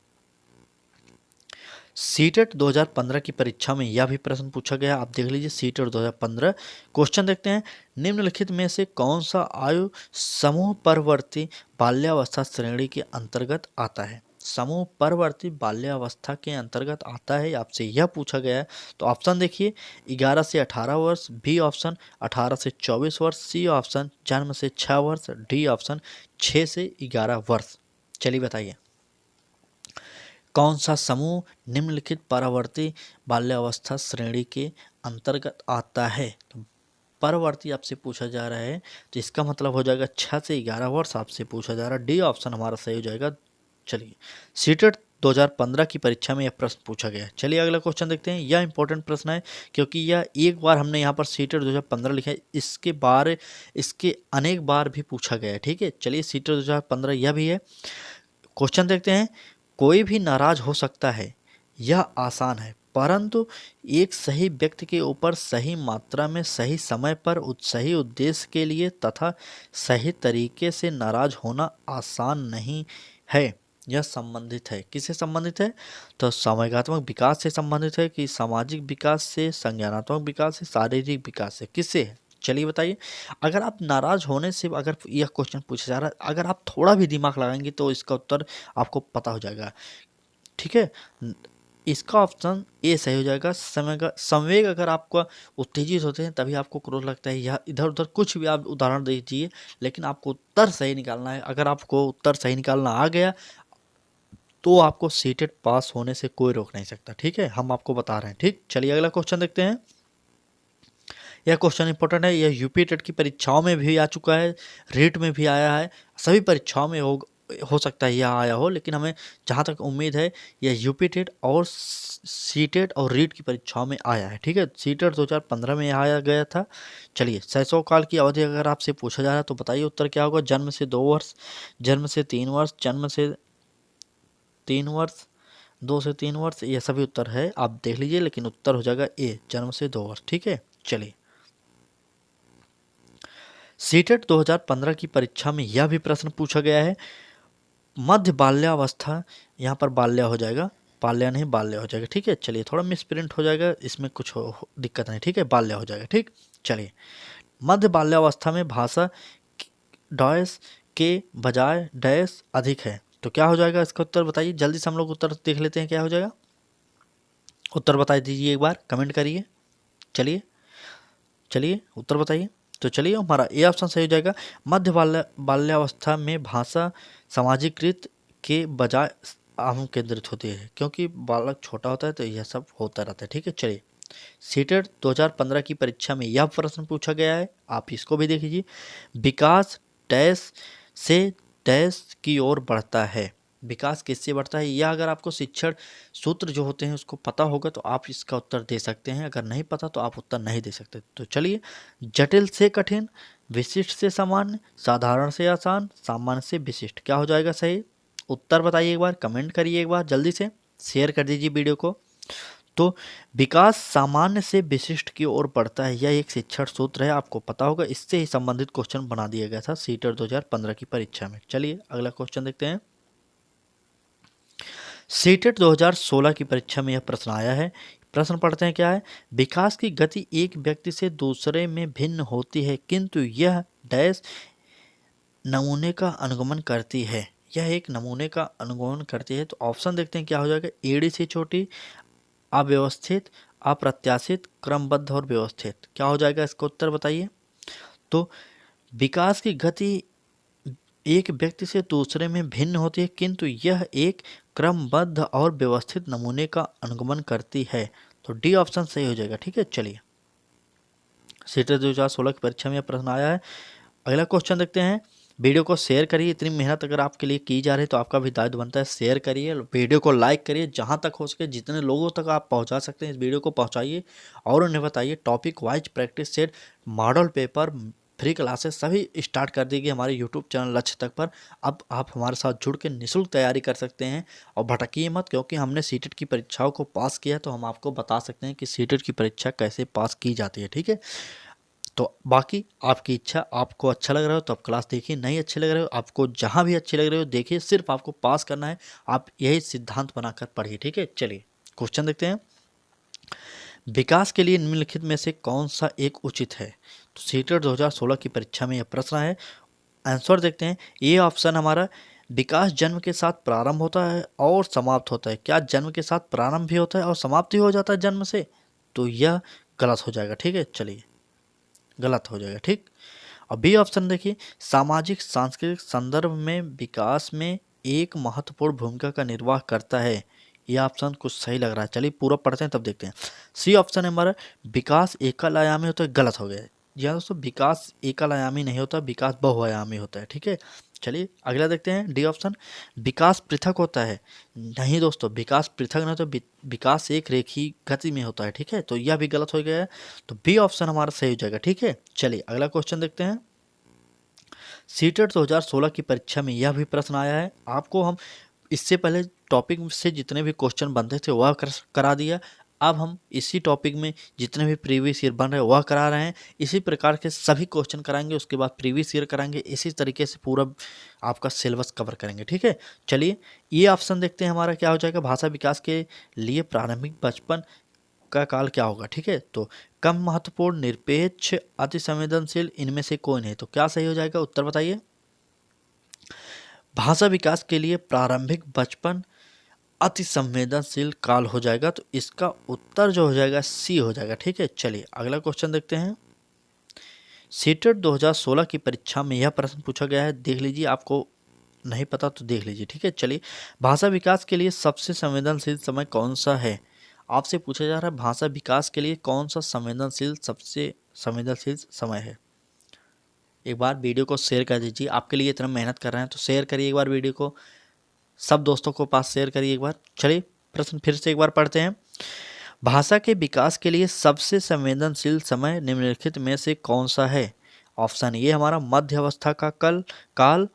सीटेट 2015 की परीक्षा में यह भी प्रश्न पूछा गया, आप देख लीजिए सीटेट 2015। क्वेश्चन देखते हैं, निम्नलिखित में से कौन सा आयु समूह परवर्ती बाल्यावस्था श्रेणी के अंतर्गत आता है। समूह परवर्ती बाल्यावस्था के अंतर्गत आता है, आपसे यह पूछा गया है। तो ऑप्शन देखिए 11 से 18 वर्ष, बी ऑप्शन 18 से 24 वर्ष, सी ऑप्शन जन्म से 6 वर्ष, डी ऑप्शन 6 से 11 वर्ष। चलिए बताइए कौन सा समूह निम्नलिखित परावर्ती बाल्यावस्था श्रेणी के अंतर्गत आता है। तो परवर्ती आपसे पूछा जा रहा है, तो इसका मतलब हो जाएगा 6 से 11 वर्ष आपसे पूछा जा रहा है, डी ऑप्शन हमारा सही हो जाएगा। चलिए सीटेट 2015 की परीक्षा में यह प्रश्न पूछा गया है। चलिए अगला क्वेश्चन देखते हैं। यह इंपॉर्टेंट प्रश्न है, क्योंकि यह एक बार हमने यहाँ पर सीटेट 2015 लिखा है, इसके अनेक बार भी पूछा गया है, ठीक है। चलिए सीटेट 2015 यह भी है। क्वेश्चन देखते हैं, कोई भी नाराज हो सकता है, यह आसान है, परंतु एक सही व्यक्ति के ऊपर सही मात्रा में सही समय पर सही उद्देश्य के लिए तथा सही तरीके से नाराज होना आसान नहीं है। यह संबंधित है, किससे संबंधित है। तो सामूहिकात्मक विकास से संबंधित है कि सामाजिक विकास से, संज्ञानात्मक विकास से, शारीरिक विकास से, किससे है। चलिए बताइए। अगर आप नाराज होने से, अगर यह क्वेश्चन पूछा जा रहा है, अगर आप थोड़ा भी दिमाग लगाएंगे तो इसका उत्तर आपको पता हो जाएगा, ठीक है। इसका ऑप्शन ए सही हो जाएगा। संवेग अगर आपका उत्तेजित होते हैं तभी आपको क्रोध लगता है, या इधर उधर कुछ भी आप उदाहरण दीजिए, लेकिन आपको उत्तर सही निकालना है। अगर आपको उत्तर सही निकालना आ गया तो आपको सीटेट पास होने से कोई रोक नहीं सकता, ठीक है। हम आपको बता रहे हैं, ठीक। चलिए अगला क्वेश्चन देखते हैं। यह क्वेश्चन इंपॉर्टेंट है, यह यूपी टेट की परीक्षाओं में भी आ चुका है, रीट में भी आया है, सभी परीक्षाओं में हो सकता है यह आया हो, लेकिन हमें जहाँ तक उम्मीद है यह यूपी टेट और सीटेट और रीट की परीक्षाओं में आया है। ठीक है, सीटेट 2015 में आया गया था। चलिए, 600 काल की अवधि अगर आपसे पूछा जा रहा है तो बताइए उत्तर क्या होगा। जन्म से 2 वर्ष, जन्म से 3 वर्ष, जन्म से 3 वर्ष, 2 से 3 वर्ष, ये सभी उत्तर है, आप देख लीजिए, लेकिन उत्तर हो जाएगा ए, जन्म से 2 वर्ष। ठीक है, चलिए, सीटेट 2015 की परीक्षा में यह भी प्रश्न पूछा गया है, मध्य बाल्यावस्था, यहाँ पर बाल्या हो जाएगा, बाल्या नहीं बाल्या हो जाएगा। ठीक है, चलिए, थोड़ा मिसप्रिंट हो जाएगा, इसमें कुछ दिक्कत नहीं। ठीक है, बाल्या हो जाएगा। ठीक, चलिए, मध्य बाल्यावस्था में भाषा डैश के बजाय डैश अधिक है, तो क्या हो जाएगा इसका उत्तर बताइए। जल्दी से हम लोग उत्तर देख लेते हैं, क्या हो जाएगा। उत्तर बता दीजिए, एक बार कमेंट करिए। चलिए चलिए, उत्तर बताइए। तो चलिए, हमारा ए ऑप्शन सही हो जाएगा। मध्य बाल्यावस्था में भाषा सामाजिकृत के बजाय आम केंद्रित होती है, क्योंकि बालक छोटा होता है तो यह सब होता रहता है। ठीक है, चलिए, सीटेट 2015 की परीक्षा में यह प्रश्न पूछा गया है, आप इसको भी देख लीजिए। विकास डैश से डैश की ओर बढ़ता है, विकास किससे बढ़ता है, यह अगर आपको शिक्षण सूत्र जो होते हैं उसको पता होगा तो आप इसका उत्तर दे सकते हैं, अगर नहीं पता तो आप उत्तर नहीं दे सकते। तो चलिए, जटिल से कठिन, विशिष्ट से सामान्य, साधारण से आसान, सामान्य से विशिष्ट, क्या हो जाएगा सही उत्तर बताइए, एक बार कमेंट करिए, एक बार जल्दी से शेयर कर दीजिए वीडियो को। तो विकास सामान्य से विशिष्ट की ओर बढ़ता है, यह एक शिक्षण सूत्र है, आपको पता होगा, इससे ही संबंधित क्वेश्चन बना दिया गया था सीटेट 2015 की परीक्षा में। चलिए, अगला क्वेश्चन देखते हैं। सीटेट 2016 की परीक्षा में यह प्रश्न आया है, प्रश्न पढ़ते हैं, क्या है। विकास की गति एक व्यक्ति से दूसरे में भिन्न होती है, किंतु यह डैश नमूने का अनुगमन करती है, यह एक नमूने का अनुगमन करती है। तो ऑप्शन देखते हैं, क्या हो जाएगा। एड़ी से छोटी, अव्यवस्थित, अप्रत्याशित, क्रमबद्ध और व्यवस्थित, क्या हो जाएगा इसका उत्तर बताइए। तो विकास की गति एक व्यक्ति से दूसरे में भिन्न होती है, किंतु यह एक क्रमबद्ध और व्यवस्थित नमूने का अनुगमन करती है, तो डी ऑप्शन सही हो जाएगा। ठीक है, चलिए, सीटेट 2016 की परीक्षा में यह प्रश्न आया है। अगला क्वेश्चन देखते हैं। वीडियो को शेयर करिए, इतनी मेहनत अगर आपके लिए की जा रही है तो आपका भी दायित्व बनता है, शेयर करिए, वीडियो को लाइक करिए, जहां तक हो सके जितने लोगों तक आप पहुंचा सकते हैं इस वीडियो को पहुंचाइए, और उन्हें बताइए topic wise practice set, model paper, free classes सभी स्टार्ट कर दी गई हमारे यूट्यूब चैनल लक्ष्य तक पर। अब आप हमारे साथ जुड़ के निःशुल्क तैयारी कर सकते हैं, और भटकिए मत, क्योंकि हमने सीटेट की परीक्षाओं को पास किया तो हम आपको बता सकते हैं कि सीटेट की परीक्षा कैसे पास की जाती है। ठीक है, तो बाकी आपकी इच्छा, आपको अच्छा लग रहा हो तो आप क्लास देखिए, नहीं अच्छे लग रहे हो, आपको जहाँ भी अच्छे लग रहे हो देखिए, सिर्फ आपको पास करना है, आप यही सिद्धांत बनाकर पढ़िए। ठीक है, चलिए, क्वेश्चन देखते हैं। विकास के लिए निम्नलिखित में से कौन सा एक उचित है, तो सीटेट 2016 की परीक्षा में यह प्रश्न है। आंसर देखते हैं। ए ऑप्शन हमारा, विकास जन्म के साथ प्रारंभ होता है और समाप्त होता है, क्या जन्म के साथ प्रारंभ भी होता है और समाप्त भी हो जाता है जन्म से, तो यह गलत हो जाएगा। ठीक है, चलिए, गलत हो जाएगा। ठीक, और बी ऑप्शन देखिए, सामाजिक सांस्कृतिक संदर्भ में विकास में एक महत्वपूर्ण भूमिका का निर्वाह करता है, यह ऑप्शन कुछ सही लग रहा है। चलिए पूरा पढ़ते हैं तब देखते हैं। सी ऑप्शन है हमारा, विकास एकल आयामी होता है, गलत हो गया है। जी हाँ दोस्तों, विकास एकल आयामी नहीं होता, विकास बहुआयामी होता है। ठीक है, चलिए अगला देखते हैं। डी ऑप्शन, विकास पृथक होता है, नहीं दोस्तों, विकास पृथक नहीं होता, विकास एक रेखीय गति में होता है। ठीक है, तो यह भी गलत हो गया है, तो बी ऑप्शन हमारा सही हो जाएगा। ठीक है, चलिए अगला क्वेश्चन देखते हैं। सीटेट 2016 की परीक्षा में यह भी प्रश्न आया है, आपको हम इससे पहले टॉपिक से जितने भी क्वेश्चन बनते थे वह करा दिया, अब हम इसी टॉपिक में जितने भी प्रीवियस ईयर बन रहे हैं वह करा रहे हैं, इसी प्रकार के सभी क्वेश्चन कराएंगे, उसके बाद प्रीवियस ईयर कराएंगे, इसी तरीके से पूरा आपका सिलेबस कवर करेंगे। ठीक है, चलिए ये ऑप्शन देखते हैं हमारा क्या हो जाएगा। भाषा विकास के लिए प्रारंभिक बचपन का काल क्या होगा। ठीक है, तो कम महत्वपूर्ण, निरपेक्ष, अति संवेदनशील, इनमें से कोई नहीं, तो क्या सही हो जाएगा उत्तर बताइए। भाषा विकास के लिए प्रारंभिक बचपन अति संवेदनशील काल हो जाएगा, तो इसका उत्तर जो हो जाएगा सी हो जाएगा। ठीक है, चलिए अगला क्वेश्चन देखते हैं। सीटेट 2016 की परीक्षा में यह प्रश्न पूछा गया है, देख लीजिए, आपको नहीं पता तो देख लीजिए। ठीक है, चलिए, भाषा विकास के लिए सबसे संवेदनशील समय कौन सा है, आपसे पूछा जा रहा है भाषा विकास के लिए कौन सा संवेदनशील सबसे संवेदनशील समय है। एक बार वीडियो को शेयर कर दीजिए। आपके लिए इतना मेहनत कर रहे हैं तो शेयर करिए एक बार वीडियो को, सब दोस्तों को पास शेयर करिए एक बार। चलिए प्रश्न फिर से एक बार पढ़ते हैं। भाषा के विकास के लिए सबसे संवेदनशील समय निम्नलिखित में से कौन सा है? ऑप्शन ए हमारा मध्य अवस्था का काल,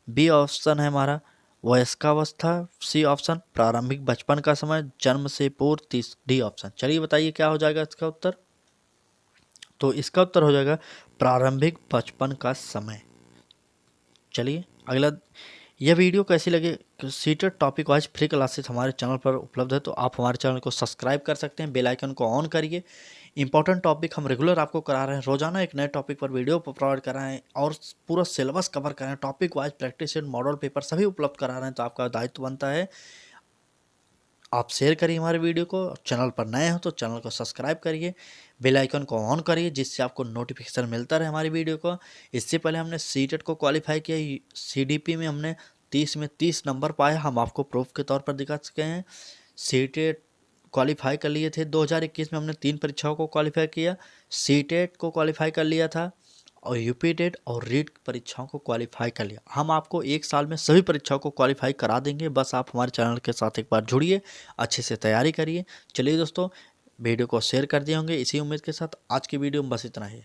बी ऑप्शन है हमारा वयस्कावस्था, सी ऑप्शन प्रारंभिक बचपन का समय, जन्म से पूर्व, डी ऑप्शन। चलिए बताइए क्या हो जाएगा इसका उत्तर। तो इसका उत्तर हो जाएगा प्रारंभिक बचपन का समय। चलिए अगला, यह वीडियो कैसी लगे? Seated topic wise free classes हमारे चैनल पर उपलब्ध है, तो आप हमारे चैनल को सब्सक्राइब कर सकते हैं, बेल आइकन को ऑन करिए। इंपॉर्टेंट टॉपिक हम रेगुलर आपको करा रहे हैं, रोजाना एक नए टॉपिक पर वीडियो प्रोवाइड कर रहे हैं और पूरा सिलेबस कवर कर रहे हैं, topic wise practice set, model paper सभी उपलब्ध करा रहे हैं। तो आपका दायित्व बनता है आप शेयर करिए हमारे वीडियो को। चैनल पर नए हो तो चैनल को सब्सक्राइब करिए, बेल आइकन को ऑन करिए, जिससे आपको नोटिफिकेशन मिलता रहे हमारी वीडियो को। इससे पहले हमने सीटेट को क्वालिफाई किया, सीडीपी में हमने 30 में 30 नंबर पाए, हम आपको प्रूफ के तौर पर दिखा चुके हैं। सीटेट क्वालिफाई कर लिए थे 2021 में, हमने 3 परीक्षाओं को क्वालिफाई किया। सीटेट को क्वालिफाई कर लिया था और यूपी टेट और रीट परीक्षाओं को क्वालिफाई कर लिया। हम आपको 1 साल में सभी परीक्षाओं को क्वालिफाई करा देंगे, बस आप हमारे चैनल के साथ एक बार जुड़िए, अच्छे से तैयारी करिए। चलिए दोस्तों, वीडियो को शेयर कर दिए होंगे। इसी उम्मीद के साथ आज की वीडियो में बस इतना ही।